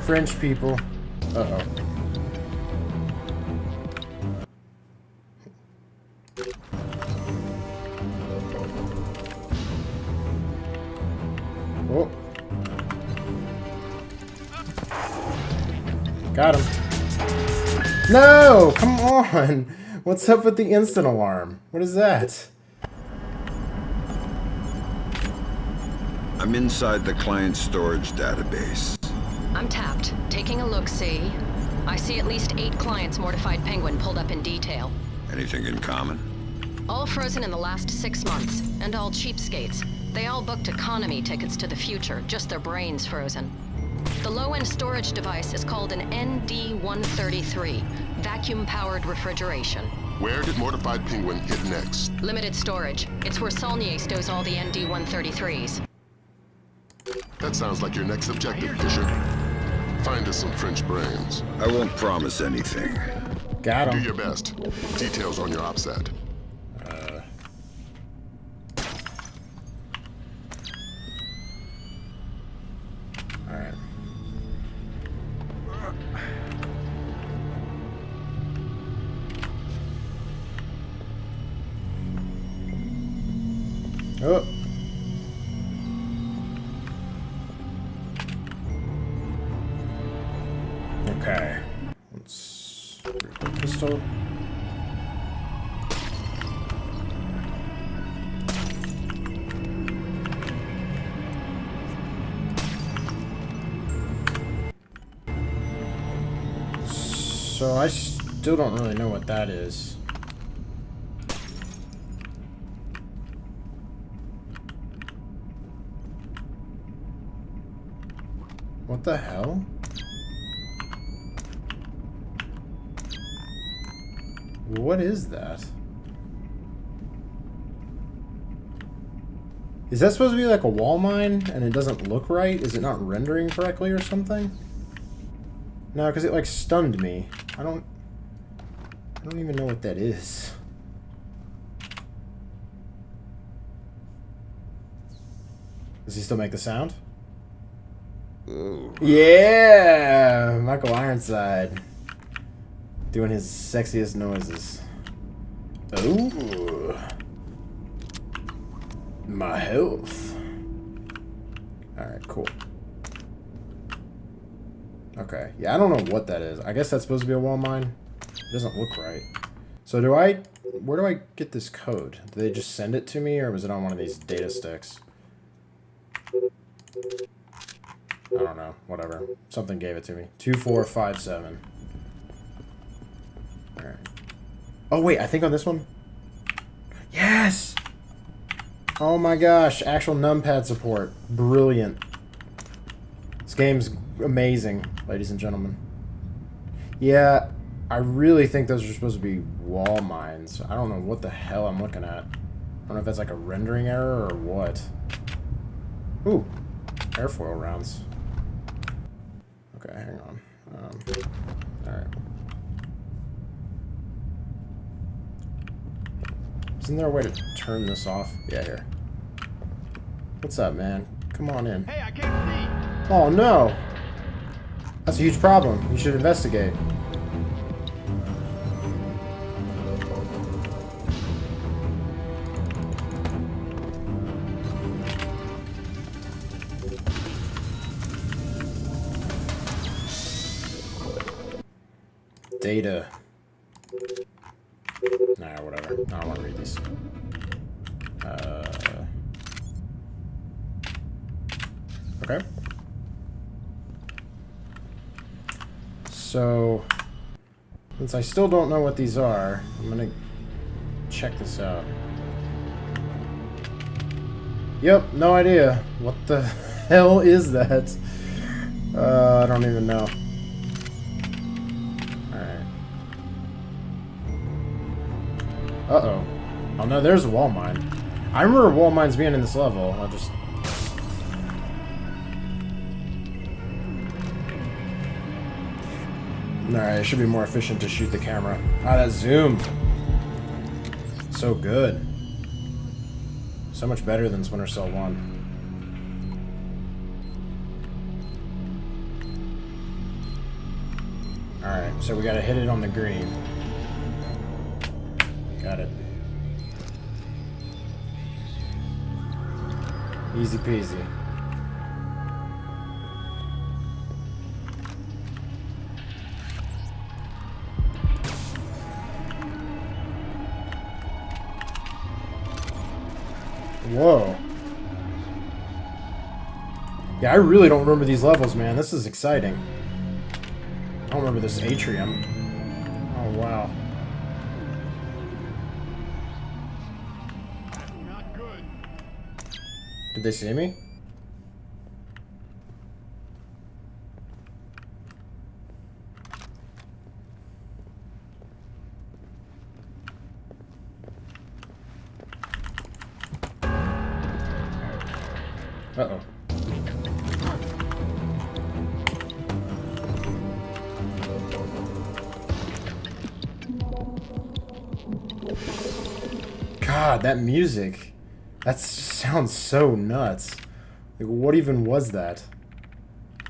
French people. Uh-oh. Oh. Got him. No! Come on! What's up with the instant alarm? What is that? I'm inside the client storage database. I'm tapped. Taking a look-see. I see at least 8 clients Mortified Penguin pulled up in detail. Anything in common? All frozen in the last 6 months, and all cheapskates. They all booked economy tickets to the future, just their brains frozen. The low-end storage device is called an ND-133, vacuum-powered refrigeration. Where did Mortified Penguin hit next? Limited storage. It's where Saulnier stows all the ND-133s. That sounds like your next objective, Fisher. Find us some French brains. I won't promise anything. Got him. Do your best. Details on your OPSAT. Alright. Oh. Okay. Let's pistol. So I still don't really know what that is. What the hell? What is that? Is that supposed to be like a wall mine and it doesn't look right? Is it not rendering correctly or something? No, because it like stunned me. I don't even know what that is. Does he still make the sound? Ooh. Yeah! Michael Ironside. Doing his sexiest noises. Ooh. My health. Alright, cool. Okay. Yeah, I don't know what that is. I guess that's supposed to be a wall mine. It doesn't look right. So where do I get this code? Do they just send it to me, or was it on one of these data sticks? I don't know. Whatever. Something gave it to me. 2457. Alright. Oh, wait. I think on this one... Oh my gosh, actual numpad support. Brilliant. This game's amazing, ladies and gentlemen. Yeah, I really think those are supposed to be wall mines. I don't know what the hell I'm looking at. I don't know if that's like a rendering error or what. Ooh, airfoil rounds. Okay, hang on. Alright. Isn't there a way to turn this off? Yeah, here. What's up, man? Come on in. Hey, I can't see. Oh, no! That's a huge problem. You should investigate. Data. Nah, whatever. I don't want to read these. Okay. So, since I still don't know what these are, I'm gonna check this out. Yep, no idea. What the hell is that? I don't even know. Uh-oh. Oh no, there's a wall mine. I remember wall mines being in this level. I'll just... Alright, it should be more efficient to shoot the camera. Ah, that zoom! So good. So much better than Splinter Cell 1. Alright, so we gotta hit it on the green. Got it. Easy peasy. Whoa. Yeah, I really don't remember these levels, man. This is exciting. I don't remember this atrium. Oh, wow. Did they see me? Uh-oh. God, that music. That sounds so nuts. Like, what even was that?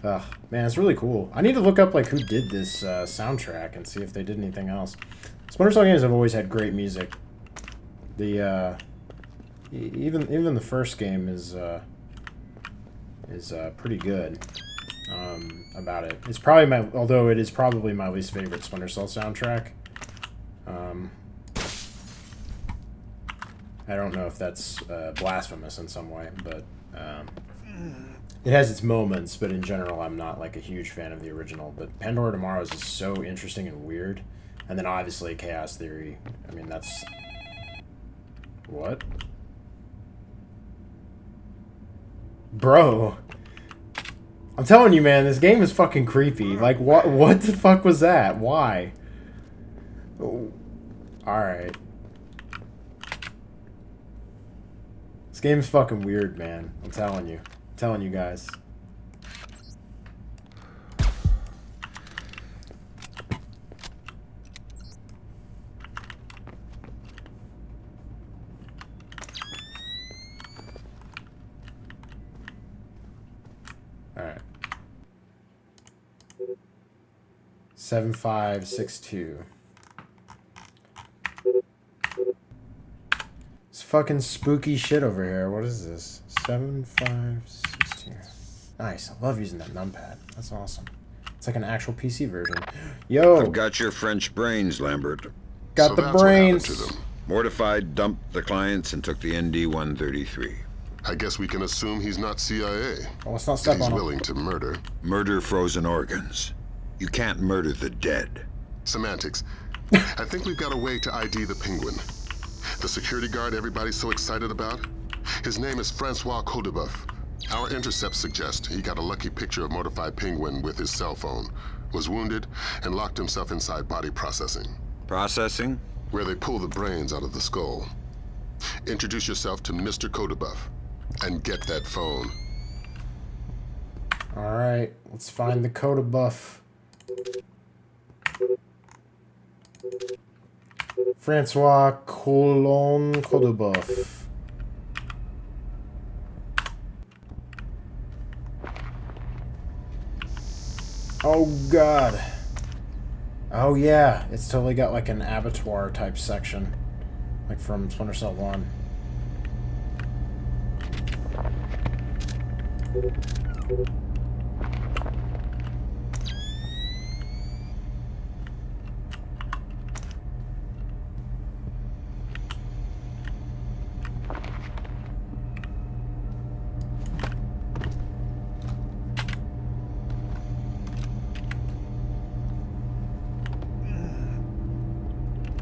Ugh, man, it's really cool. I need to look up, like, who did this soundtrack and see if they did anything else. Splinter Cell games have always had great music. The, even the first game is pretty good, about it. It's probably although it is probably my least favorite Splinter Cell soundtrack. I don't know if that's blasphemous in some way, but it has its moments, but in general, I'm not like a huge fan of the original. But Pandora Tomorrow's is so interesting and weird. And then obviously Chaos Theory. I mean, that's... What? Bro. I'm telling you, man, this game is fucking creepy. Like, what the fuck was that? Why? Oh. Alright. This game's fucking weird, man. I'm telling you. I'm telling you guys. Alright. 7562. It's fucking spooky shit over here. What is this? 7562. Nice. I love using that numpad. That's awesome. It's like an actual PC version. Yo! I've got your French brains, Lambert. Got the brains. Mortified, dumped the clients and took the ND-133. I guess we can assume he's not CIA. Oh, let's not step he's on him. willing to murder. Murder frozen organs. You can't murder the dead. Semantics. I think we've got a way to ID the penguin. The security guard everybody's so excited about? His name is Francois Codebuff. Our intercepts suggest he got a lucky picture of Mortified Penguin with his cell phone, was wounded, and locked himself inside body processing. Processing? Where they pull the brains out of the skull. Introduce yourself to Mr. Codebuff, and get that phone. Alright, let's find the Codebuff. Francois Codebuff. Oh god. Oh yeah, it's totally got like an abattoir type section. Like from Splinter Cell 1.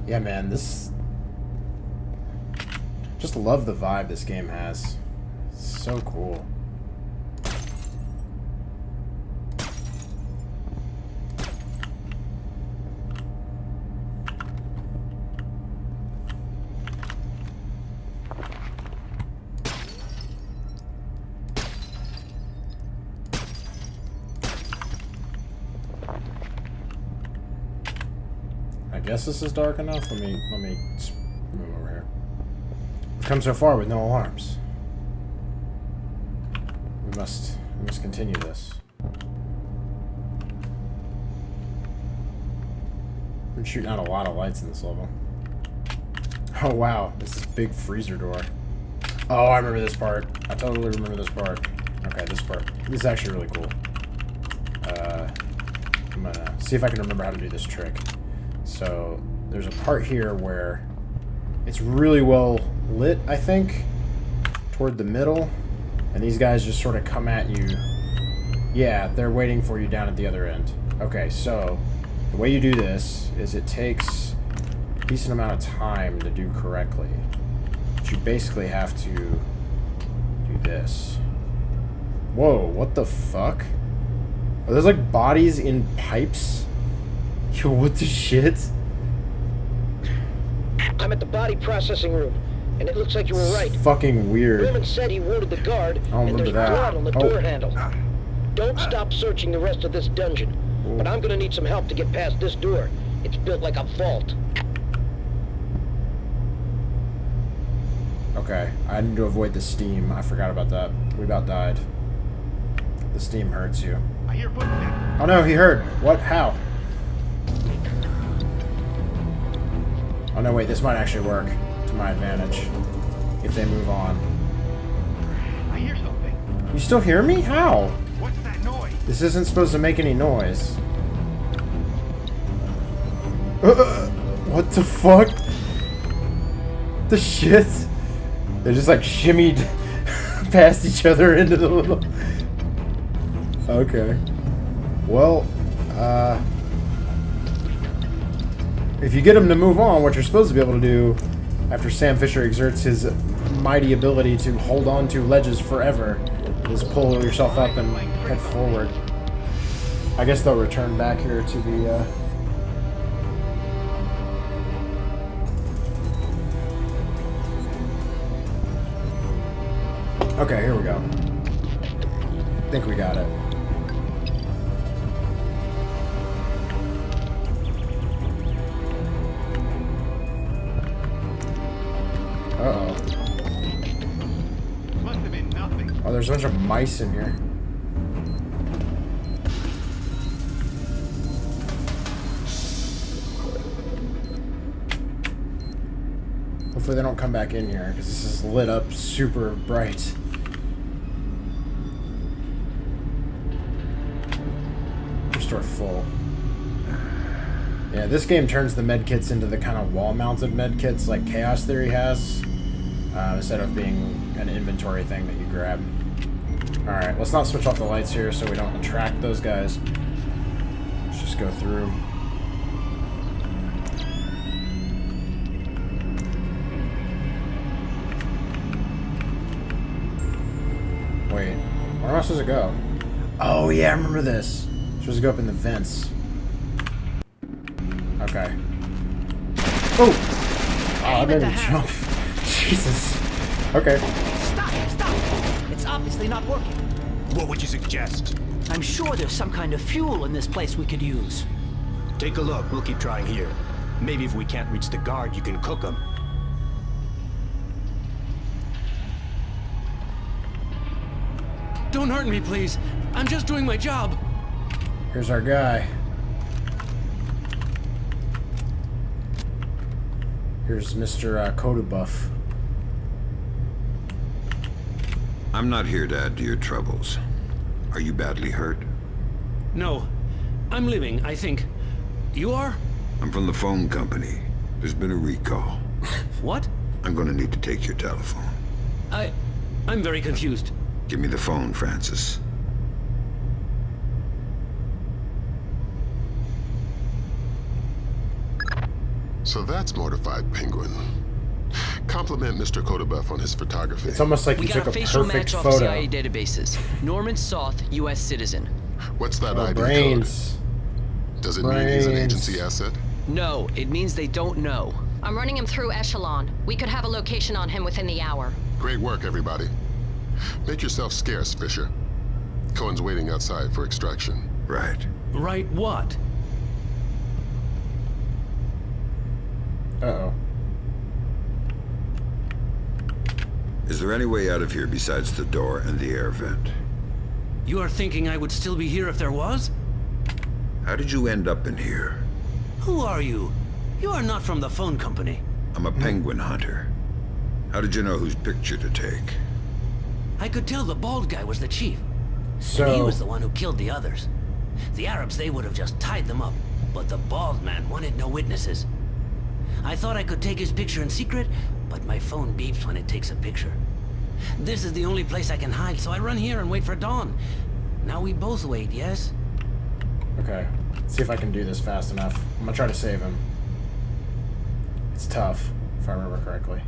Yeah, man, this... Just love the vibe this game has. It's so cool. I guess this is dark enough. Let me move over here. We've come so far with no alarms. We must continue this. I'm shooting out a lot of lights in this level. Oh wow, this is big freezer door. Oh, I remember this part. I totally remember this part. Okay, this part. This is actually really cool. I'm gonna see if I can remember how to do this trick. So there's a part here where it's really well lit, I think, toward the middle, and these guys just sort of come at you. Yeah, they're waiting for you down at the other end. Okay, so the way you do this is it takes a decent amount of time to do correctly. But you basically have to do this. Whoa, what the fuck? Are those like bodies in pipes? Yo, what the shit? I'm at the body processing room, and it looks like you were right. Fucking weird. Roman said he wounded the guard, and there's that. blood on the door handle. Don't stop searching the rest of this dungeon, but I'm gonna need some help to get past this door. It's built like a vault. Okay, I need to avoid the steam. I forgot about that. We about died. The steam hurts you. I hear footsteps. Oh no, he heard. What? How? Oh no, wait, this might actually work to my advantage if they move on. I hear something. You still hear me? How? What's that noise? This isn't supposed to make any noise. What the fuck? The shit? They just like shimmied past each other into the little... Okay. Well, if you get him to move on, what you're supposed to be able to do after Sam Fisher exerts his mighty ability to hold on to ledges forever is pull yourself up and head forward. I guess they'll return back here to the, Okay, here we go. I think we got it. Uh-oh. Must have been nothing. Oh, there's a bunch of mice in here. Hopefully they don't come back in here, because this is lit up super bright. Restore full. Yeah, this game turns the medkits into the kind of wall-mounted medkits like Chaos Theory has, instead of being an inventory thing that you grab. Alright, let's not switch off the lights here so we don't attract those guys. Let's just go through. Where am I supposed to go? Oh, yeah, I remember this. I'm supposed to go up in the vents. Okay. Oh! Oh, I didn't jump. Jesus. Okay. Stop! It's obviously not working. What would you suggest? I'm sure there's some kind of fuel in this place we could use. Take a look. We'll keep trying here. Maybe if we can't reach the guard, you can cook them. Don't hurt me, please. I'm just doing my job. Here's our guy. Here's Mr. Kodabuff. I'm not here to add to your troubles. Are you badly hurt? No. I'm living, I think. You are? I'm from the phone company. There's been a recall. What? I'm gonna need to take your telephone. I'm very confused. Give me the phone, Francis. So that's Mortified Penguin. Compliment Mr. Kodabuff on his photography. It's almost like We you got took a a facial perfect match off photo. CIA databases. Norman Soth, U.S. citizen. What's that Oh, ID brains. code? Does it mean he's an Brains. agency asset? No, it means they don't know. I'm running him through Echelon. We could have a location on him within the hour. Great work, everybody. Make yourself scarce, Fisher. Cohen's waiting outside for extraction. Right. Right what? Uh-oh. Is there any way out of here besides the door and the air vent? You are thinking I would still be here if there was? How did you end up in here? Who are you? You are not from the phone company. I'm a penguin hunter. How did you know whose picture to take? I could tell the bald guy was the chief. So And he was the one who killed the others. The Arabs, they would have just tied them up. But the bald man wanted no witnesses. I thought I could take his picture in secret, but my phone beeps when it takes a picture. This is the only place I can hide, so I run here and wait for dawn. Now we both wait, yes? Okay. Let's see if I can do this fast enough. I'm gonna try to save him. It's tough, if I remember correctly.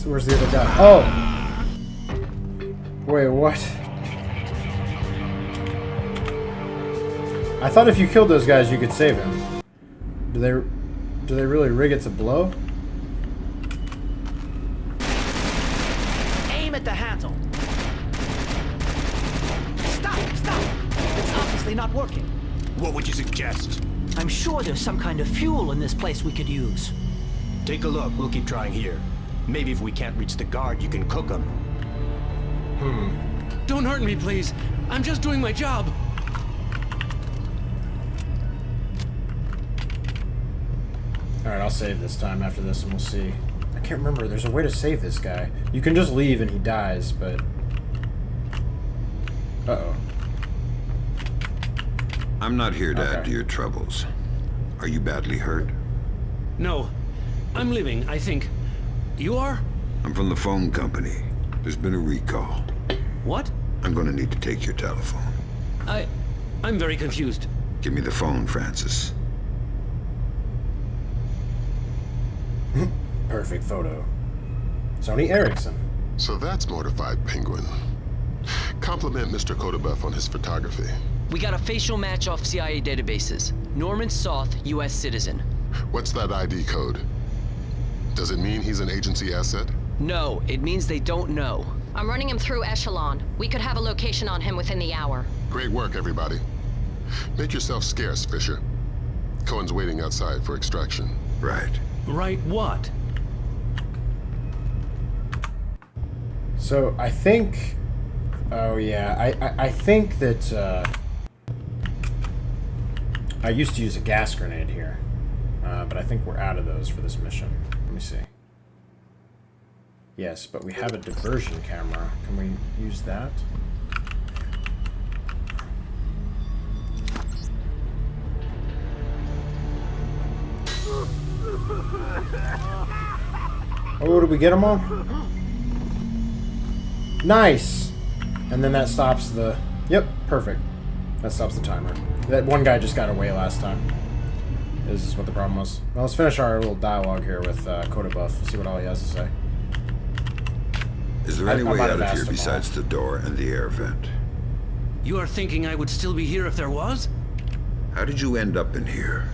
Where's the other guy? Oh! Wait, what? I thought if you killed those guys, you could save him. Do they really rig it to blow? Aim at the handle. Stop! It's obviously not working. What would you suggest? I'm sure there's some kind of fuel in this place we could use. Take a look. We'll keep trying here. Maybe if we can't reach the guard, you can cook them. Don't hurt me, please. I'm just doing my job. Alright, I'll save this time after this and we'll see. I can't remember. There's a way to save this guy. You can just leave and he dies, but... Uh-oh. I'm not here to add Okay. to your troubles. Are you badly hurt? No. I'm living, I think. You are? I'm from the phone company. There's been a recall. What? I'm gonna need to take your telephone. I'm very confused. Give me the phone, Francis. Perfect photo. Sony Ericsson. So that's Mortified Penguin. Compliment Mr. Kodabuff on his photography. We got a facial match off CIA databases. Norman Soth, U.S. citizen. What's that ID code? Does it mean he's an agency asset? No, it means they don't know. I'm running him through Echelon. We could have a location on him within the hour. Great work, everybody. Make yourself scarce, Fisher. Cohen's waiting outside for extraction. Right. Right what? So, I think... Oh, yeah. I think that, I used to use a gas grenade here. But I think we're out of those for this mission. Let me see. Yes, but we have a diversion camera. Can we use that? Oh, did we get them all? Nice! And then that stops the... Yep, perfect. That stops the timer. That one guy just got away last time. Is what the problem was. Well, let's finish our little dialogue here with Coda Buff. See what all he has to say. Is there any way out of here besides the door and the air vent? You are thinking I would still be here if there was? How did you end up in here?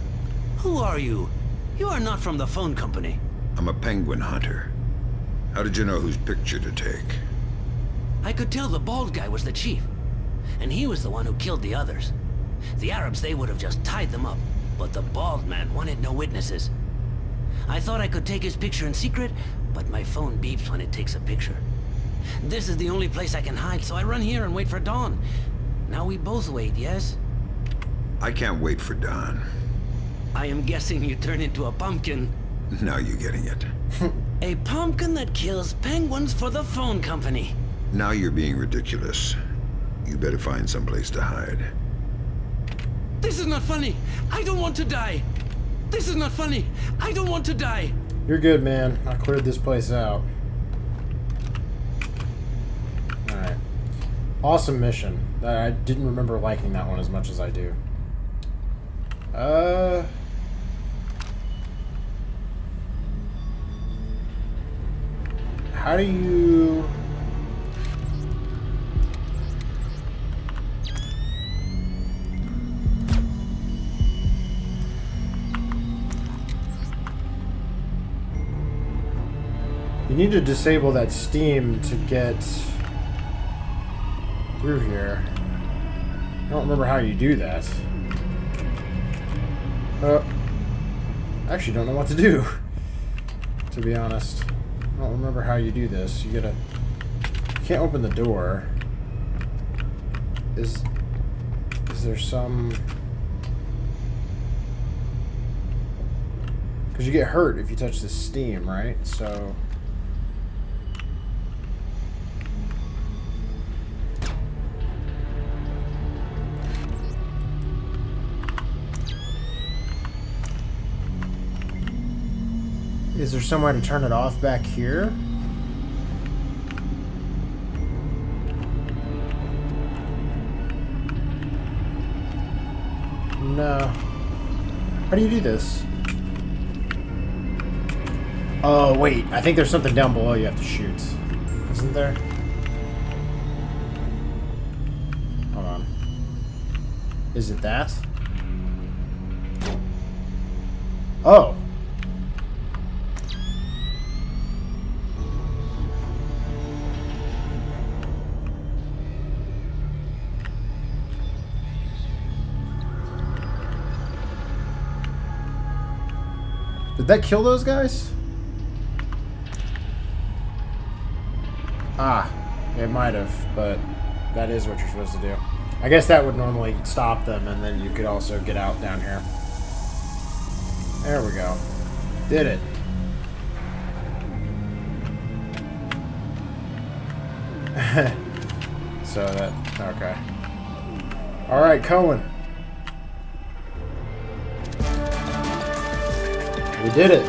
Who are you? You are not from the phone company. I'm a penguin hunter. How did you know whose picture to take? I could tell the bald guy was the chief. And he was the one who killed the others. The Arabs, they would have just tied them up. But the bald man wanted no witnesses. I thought I could take his picture in secret, but my phone beeps when it takes a picture. This is the only place I can hide, so I run here and wait for dawn. Now we both wait, yes? I can't wait for dawn. I am guessing you turn into a pumpkin. Now you're getting it. A pumpkin that kills penguins for the phone company. Now you're being ridiculous. You better find someplace to hide. This is not funny. I don't want to die. This is not funny. I don't want to die. You're good, man. I cleared this place out. Alright. Awesome mission. I didn't remember liking that one as much as I do. How do you... You need to disable that steam to get through here. I don't remember how you do that. I actually don't know what to do, to be honest. I don't remember how you do this. You gotta... You can't open the door. Is there some... Because you get hurt if you touch the steam, right? So... Is there some way to turn it off back here? No. How do you do this? Oh, wait. I think there's something down below you have to shoot. Isn't there? Hold on. Is it that? Oh! Did that kill those guys? Ah, it might have, but that is what you're supposed to do. I guess that would normally stop them, and then you could also get out down here. There we go. Did it. So that... Okay. Alright, Cohen. We did it.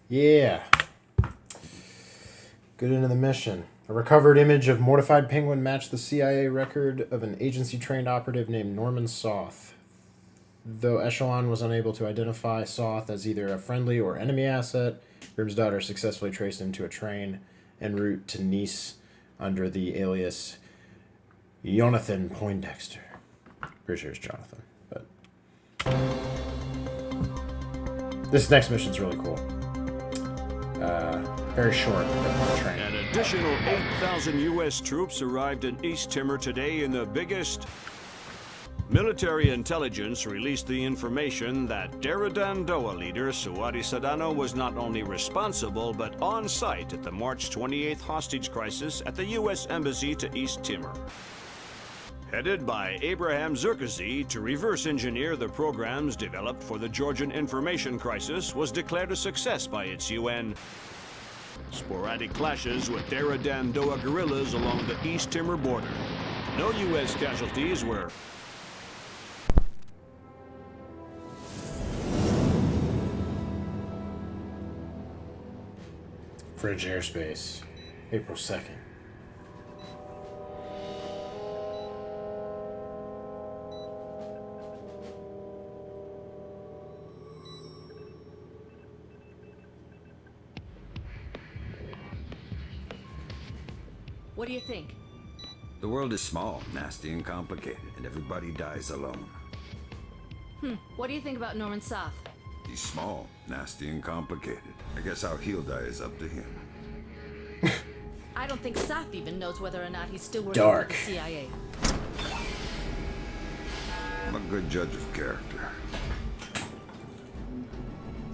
Yeah. Good end of the mission. A recovered image of mortified penguin matched the CIA record of an agency-trained operative named Norman Soth. Though Echelon was unable to identify Soth as either a friendly or enemy asset, Grimm's daughter successfully traced him to a train en route to Nice under the alias Jonathan Poindexter. Pretty sure it's Jonathan, but... This next mission's really cool. Very short, but train. An additional 8,000 U.S. troops arrived in East Timor today in the biggest... Military intelligence released the information that Daradandoa leader Suwadi Sadano was not only responsible but on site at the March 28th hostage crisis at the U.S. Embassy to East Timor. Headed by Abraham Zerkazy to reverse engineer the programs developed for the Georgian information crisis was declared a success by its UN. Sporadic clashes with Daradandoa guerrillas along the East Timor border. No U.S. casualties were... French airspace, April 2nd. What do you think? The world is small, nasty, and complicated, and everybody dies alone. What do you think about Norman Soth? He's small, nasty, and complicated. I guess how he'll die is up to him. I don't think Soth even knows whether or not he's still working Dark. for the CIA. I'm a good judge of character.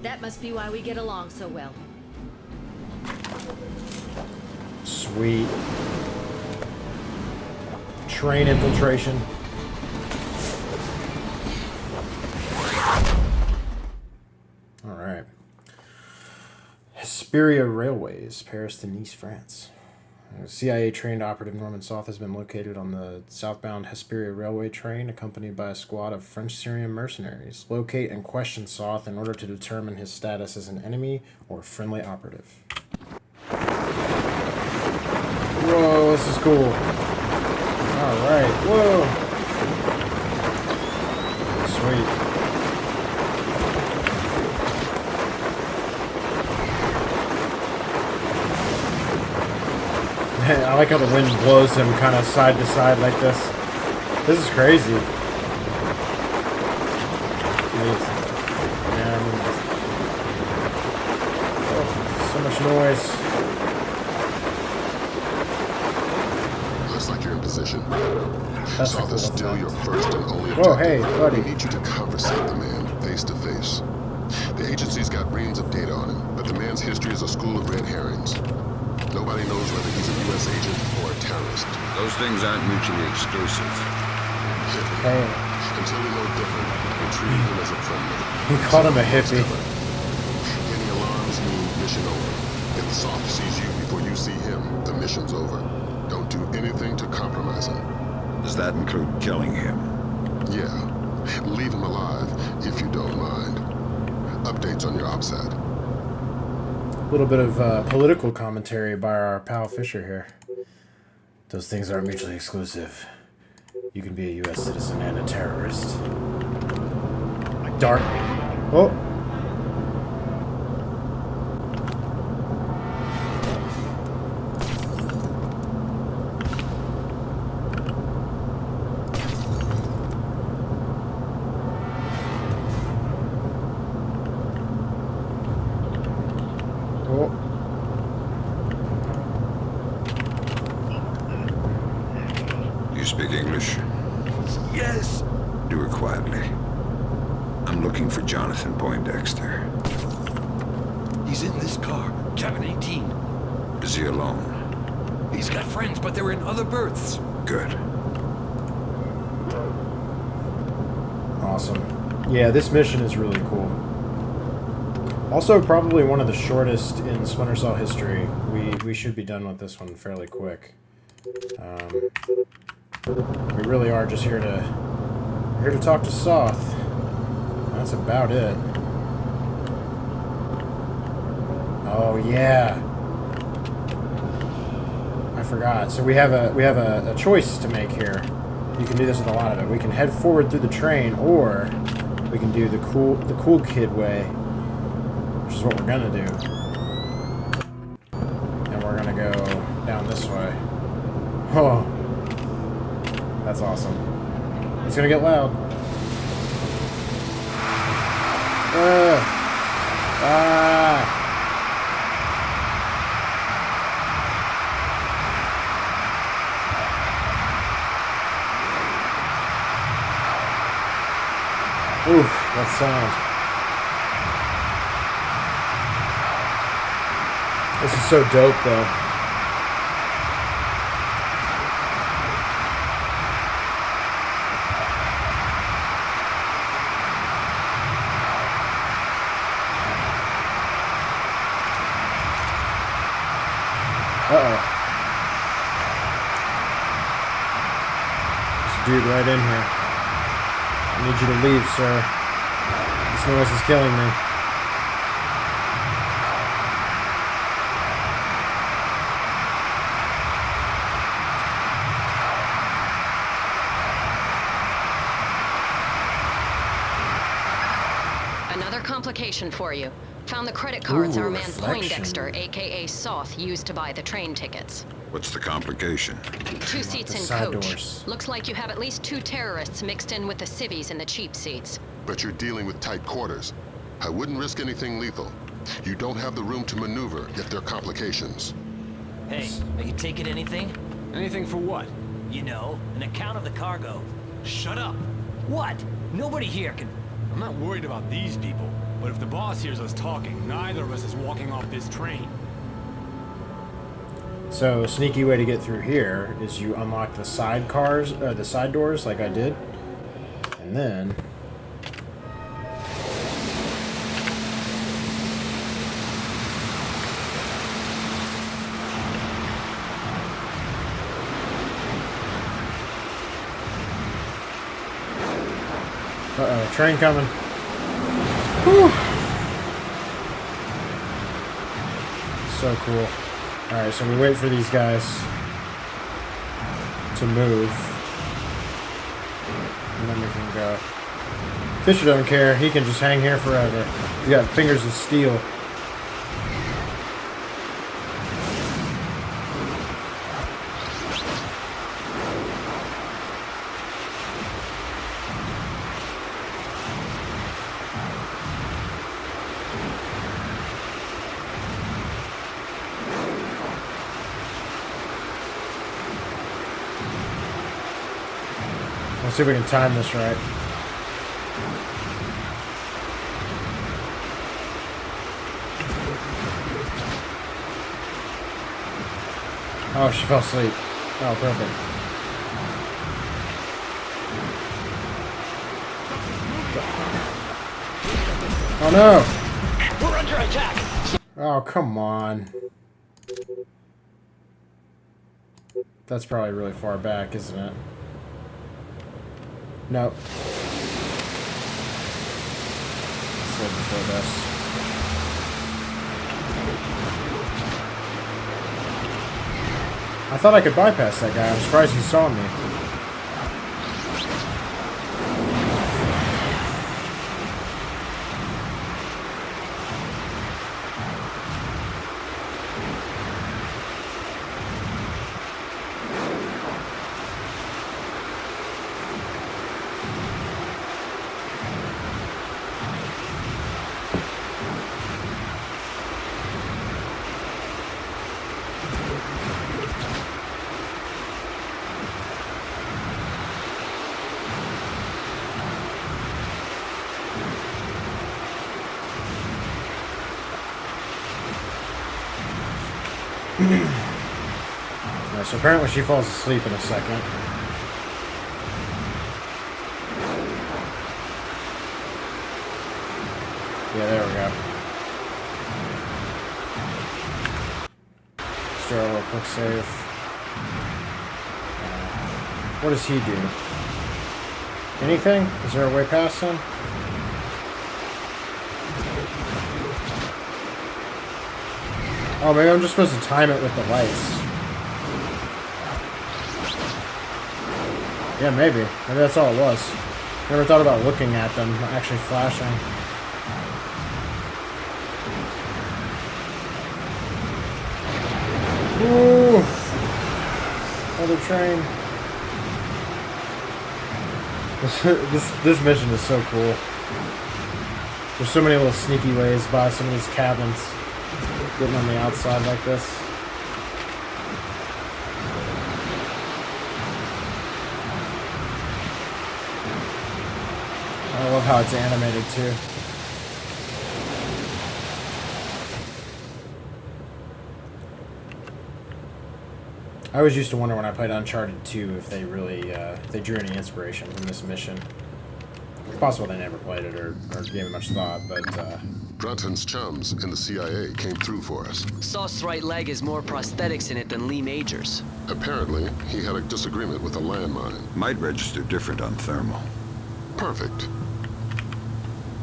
That must be why we get along so well. Sweet. Train infiltration. All right. Hesperia Railways, Paris to Nice, France. CIA-trained operative Norman Soth has been located on the southbound Hesperia Railway train, accompanied by a squad of French-Syrian mercenaries. Locate and question Soth in order to determine his status as an enemy or friendly operative. Whoa, this is cool. Alright, whoa. Sweet. I like how the wind blows him kind of side to side like this. This is crazy. Yeah, I mean, oh, so much noise. Looks like you're in position. That's Soth is still your first and only Whoa, objective. hey, buddy. We need you to conversate the man face to face. The agency's got reams of data on him, but the man's history is a school of red herrings. Nobody knows whether he's a U.S. agent or a terrorist. Those things aren't mutually exclusive. Hey. Until we know different, we're treating him as a friendly. He called him a hippie. Any alarms mean mission over. If Soth sees you before you see him, the mission's over. Don't do anything to compromise him. Does that include killing him? Yeah. Leave him alive, if you don't mind. Updates on your OPSAT. A little bit of political commentary by our pal Fisher here. Those things aren't mutually exclusive. You can be a U.S. citizen and a terrorist. Dark. Oh. You speak English? Yes. Do it quietly. I'm looking for Jonathan Poindexter. He's in this car, cabin 18. Is he alone? He's got friends, but they're in other berths. Good. Awesome. Yeah, this mission is really cool. Also, probably one of the shortest in Splinter Cell history. We should be done with this one fairly quick. We really are just here to talk to Soth. That's about it. Oh yeah, I forgot. So we have a choice to make here. You can do this with a lot of it. We can head forward through the train, or we can do the cool kid way, which is what we're gonna do. And we're gonna go down this way. Oh, that's awesome. It's gonna get loud. Ooh, that sound. This is so dope, though. Uh-oh. There's a dude right in here. I need you to leave, sir. This noise is killing me. complication for you. Found the credit cards Ooh, our man reflection. Poindexter, aka Soth, used to buy the train tickets. What's the complication? 2 seats the in side coach. doors. Looks like you have at least 2 terrorists mixed in with the civvies in the cheap seats. But you're dealing with tight quarters. I wouldn't risk anything lethal. You don't have the room to maneuver if there are complications. Hey, are you taking anything? Anything for what? You know, an account of the cargo. Shut up! What? Nobody here can... I'm not worried about these people, but if the boss hears us talking, neither of us is walking off this train. So, a sneaky way to get through here is you unlock the side cars, or the side doors, like I did, and then uh-oh, train coming. Whew. So cool. Alright, so we wait for these guys to move. And then we can go. Fisher doesn't care. He can just hang here forever. He's got fingers of steel. Let's see if we can time this right. Oh, she fell asleep. Oh, perfect. Oh no! We're under attack! Oh, come on. That's probably really far back, isn't it? No. So before this. I thought I could bypass that guy. I'm surprised he saw me. Yeah, so apparently she falls asleep in a second. Yeah, there we go. Let's do a little quick save. What does he do? Anything? Is there a way past him? Oh, maybe I'm just supposed to time it with the lights. Yeah, maybe. Maybe that's all it was. Never thought about looking at them actually flashing. Ooh! Other train. This mission is so cool. There's so many little sneaky ways by some of these cabins. Getting on the outside like this. I love how it's animated too. I always used to wonder when I played Uncharted 2 if they really if they drew any inspiration from this mission. It's possible they never played it or gave it much thought, but Brunton's chums in the CIA came through for us. Sauce's right leg has more prosthetics in it than Lee Major's. Apparently, he had a disagreement with a landmine. Might register different on thermal. Perfect.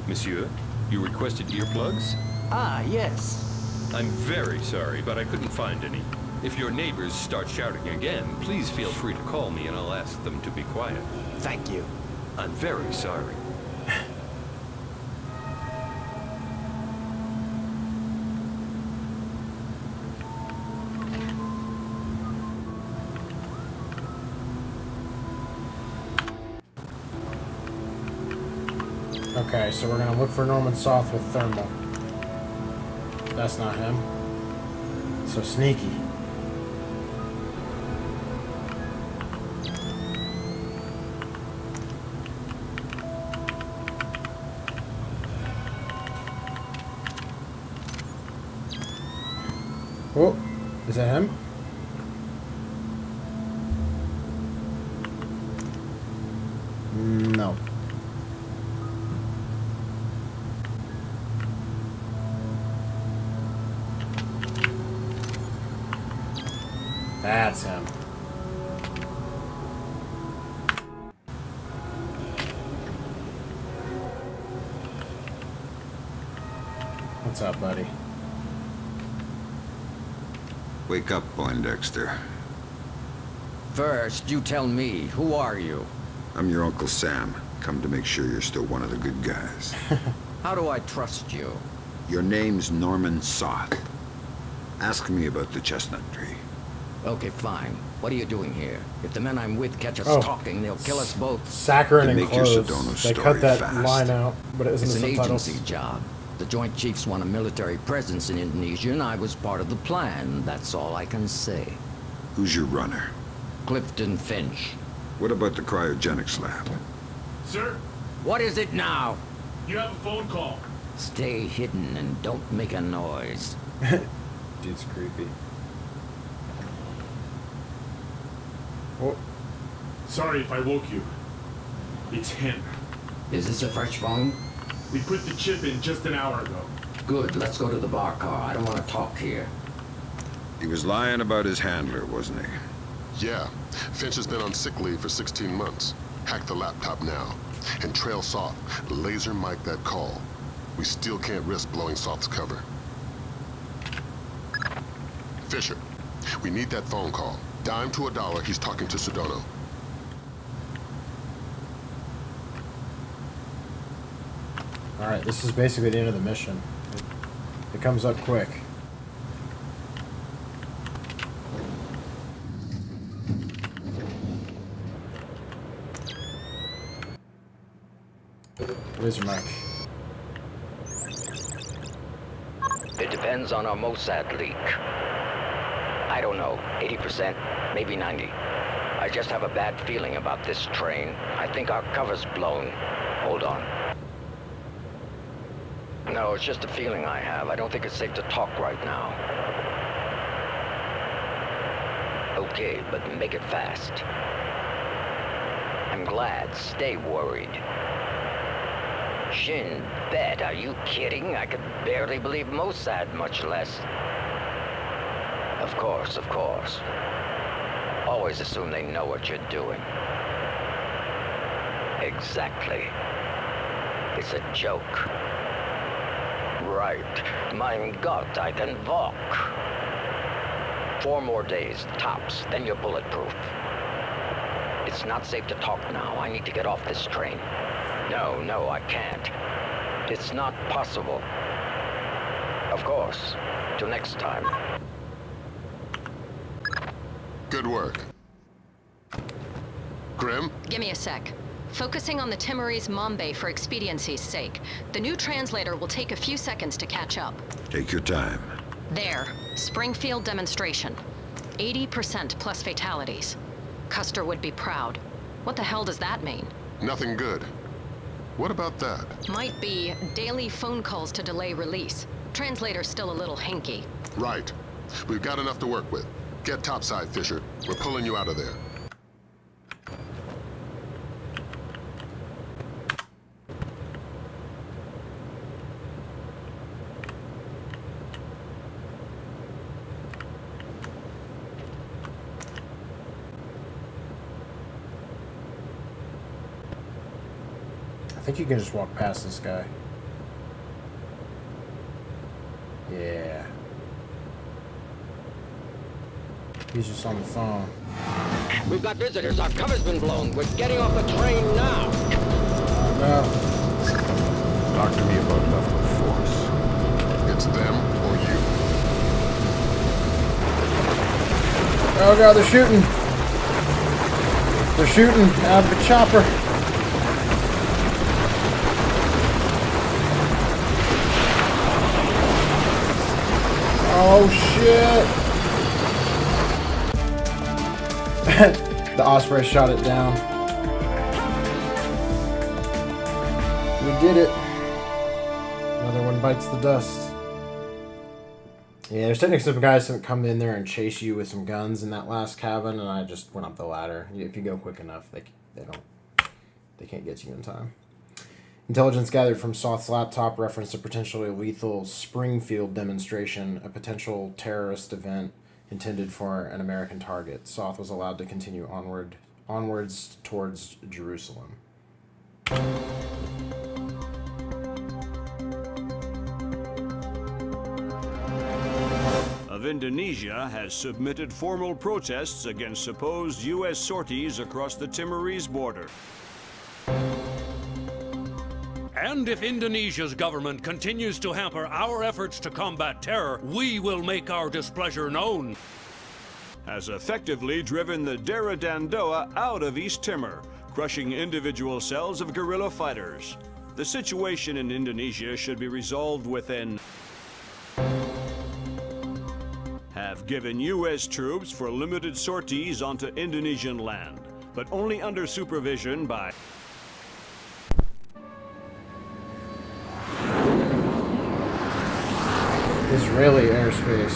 Monsieur, you requested earplugs? Ah, yes. I'm very sorry, but I couldn't find any. If your neighbors start shouting again, please feel free to call me and I'll ask them to be quiet. Thank you. I'm very sorry. Okay, so we're gonna look for Norman Soth with thermal. That's not him. So sneaky. Oh, is that him? No. That's him. What's up, buddy? Wake up, Poindexter. First, you tell me, who are you? I'm your Uncle Sam. Come to make sure you're still one of the good guys. How do I trust you? Your name's Norman Soth. Ask me about the chestnut tree. Okay, fine. What are you doing here? If the men I'm with catch us talking, they'll kill us both. Saccharine and Make your clothes. Sedona They story cut that fast. line out, but it isn't It's the an subtitles. agency job. The Joint Chiefs want a military presence in Indonesia, and I was part of the plan. That's all I can say. Who's your runner? Clifton Finch. What about the cryogenics lab? Sir? What is it now? You have a phone call. Stay hidden and don't make a noise. Dude's creepy. Oh. Sorry if I woke you. It's him. Is this a fresh phone? We put the chip in just an hour ago. Good, let's go to the bar car. I don't want to talk here. He was lying about his handler, wasn't he? Yeah. Finch has been on sick leave for 16 months. Hack the laptop now. And trail Soth. Laser mic that call. We still can't risk blowing Soth's cover. Fisher, we need that phone call. Dime to $1, he's talking to Sedona. Alright, this is basically the end of the mission. It comes up quick. Laser mic. It depends on our Mossad leak. I don't know, 80%, maybe 90. I just have a bad feeling about this train. I think our cover's blown. Hold on. No, it's just a feeling I have. I don't think it's safe to talk right now. Okay, but make it fast. I'm glad. Stay worried. Shin Bet, are you kidding? I could barely believe Mossad, much less. Of course, of course. Always assume they know what you're doing. Exactly. It's a joke. Right. Mein Gott, I can walk. 4 more days, tops, then you're bulletproof. It's not safe to talk now. I need to get off this train. No, I can't. It's not possible. Of course. Till next time. Good work. Grim? Give me a sec. Focusing on the Timorese Mambe for expediency's sake. The new translator will take a few seconds to catch up. Take your time. There. Springfield demonstration. 80% plus fatalities. Custer would be proud. What the hell does that mean? Nothing good. What about that? Might be daily phone calls to delay release. Translator's still a little hinky. Right. We've got enough to work with. Get topside, Fisher. We're pulling you out of there. I think you can just walk past this guy. Yeah. He's just on the phone. We've got visitors. Our cover's been blown. We're getting off the train now. No. Talk to me about level of force. It's them or you. Oh god, they're shooting. They're shooting out of the chopper. Oh shit! The Osprey shot it down. We did it. Another one bites the dust. Yeah, there's technically some guys that come in there and chase you with some guns in that last cabin, and I just went up the ladder. If you go quick enough, they can't get you in time. Intelligence gathered from Soth's laptop referenced a potentially lethal Springfield demonstration, a potential terrorist event intended for an American target. Soth was allowed to continue onwards towards Jerusalem. Of Indonesia has submitted formal protests against supposed U.S. sorties across the Timorese border. And if Indonesia's government continues to hamper our efforts to combat terror, we will make our displeasure known. Has effectively driven the Dera Dandoa out of East Timor, crushing individual cells of guerrilla fighters. The situation in Indonesia should be resolved within. Have given U.S. troops for limited sorties onto Indonesian land, but only under supervision by Israeli airspace.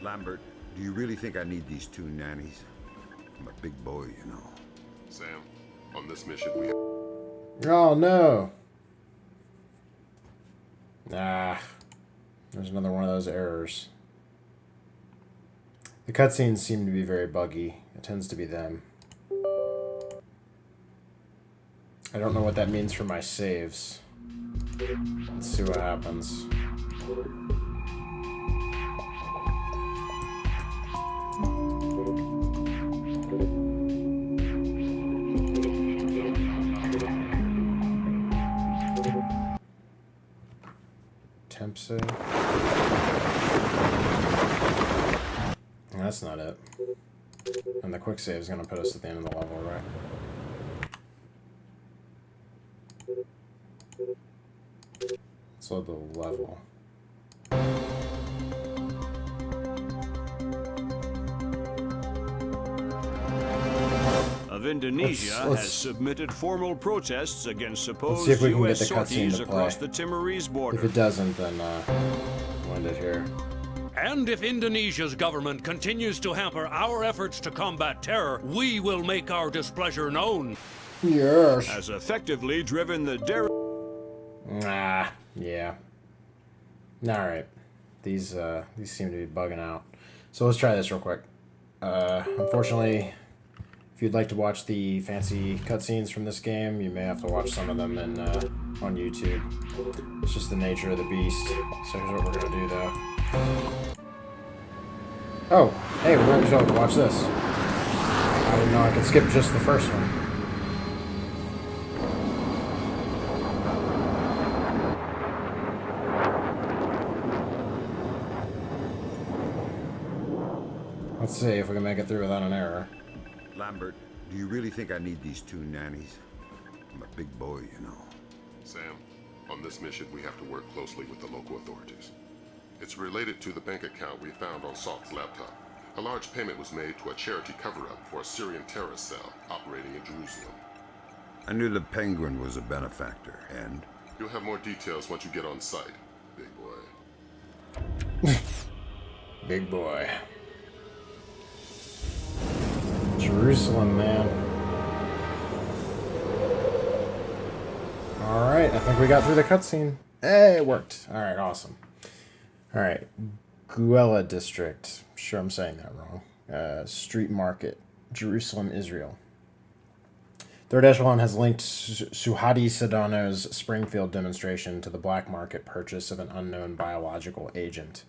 Lambert, do you really think I need these 2 nannies? I'm a big boy, you know. Sam, on this mission we have... Oh no. Ah. There's another one of those errors. The cutscenes seem to be very buggy. It tends to be them. I don't know what that means for my saves. Let's see what happens. Temp save. That's not it. And the quick save is going to put us at the end of the level, right? Let's load the level. of Indonesia has submitted formal protests against supposed see if we can U.S. get the cutscene sorties to across play. the Timorese border. If it doesn't, then wind it here. And if Indonesia's government continues to hamper our efforts to combat terror, we will make our displeasure known. Yes. Has effectively driven the Yeah. Alright. These seem to be bugging out. So let's try this real quick. Unfortunately, if you'd like to watch the fancy cutscenes from this game, you may have to watch some of them on YouTube. It's just the nature of the beast. So here's what we're gonna do though. Oh, hey, we're going to watch this. I didn't know I could skip just the first one. Let's see if we can make it through without an error. Lambert, do you really think I need these 2 nannies? I'm a big boy, you know. Sam, on this mission we have to work closely with the local authorities. It's related to the bank account we found on Salt's laptop. A large payment was made to a charity cover-up for a Syrian terrorist cell operating in Jerusalem. I knew the Penguin was a benefactor, and... You'll have more details once you get on site, big boy. Big boy. Jerusalem, man. Alright, I think we got through the cutscene. Hey, it worked. Alright, awesome. Alright, Guela District. Sure I'm saying that wrong. Street Market, Jerusalem, Israel. Third Echelon has linked Suhadi Sedano's Springfield demonstration to the black market purchase of an unknown biological agent.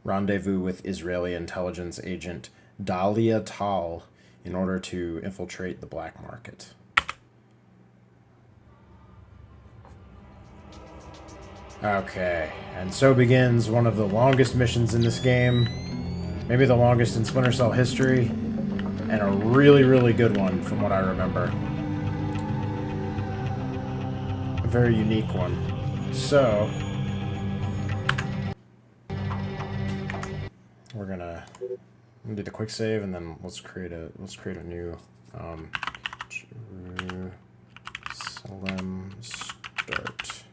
Rendezvous with Israeli intelligence agent Dalia Tal in order to infiltrate the black market. Okay, and so begins one of the longest missions in this game. Maybe the longest in Splinter Cell history, and a really, really good one from what I remember. A very unique one. So, we're gonna do the quick save, and then let's create a new Jerusalem start.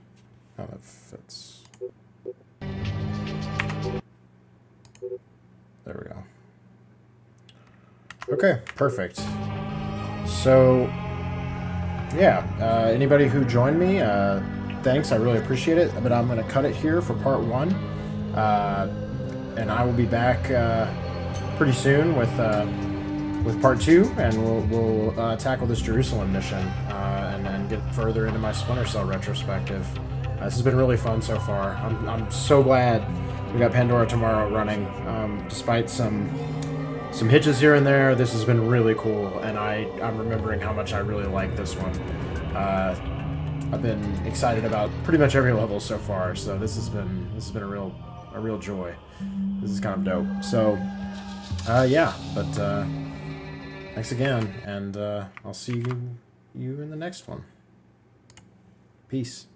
Oh, that fits. There we go. Okay, perfect. So, yeah, anybody who joined me, thanks, I really appreciate it. But I'm going to cut it here for part 1. And I will be back pretty soon with part 2, and we'll tackle this Jerusalem mission and get further into my Splinter Cell retrospective. This has been really fun so far. I'm so glad we got Pandora tomorrow running. Despite some hitches here and there, this has been really cool, and I'm remembering how much I really like this one. I've been excited about pretty much every level so far, so this has been a real joy. This is kind of dope. So, yeah, but thanks again, and I'll see you in the next one. Peace.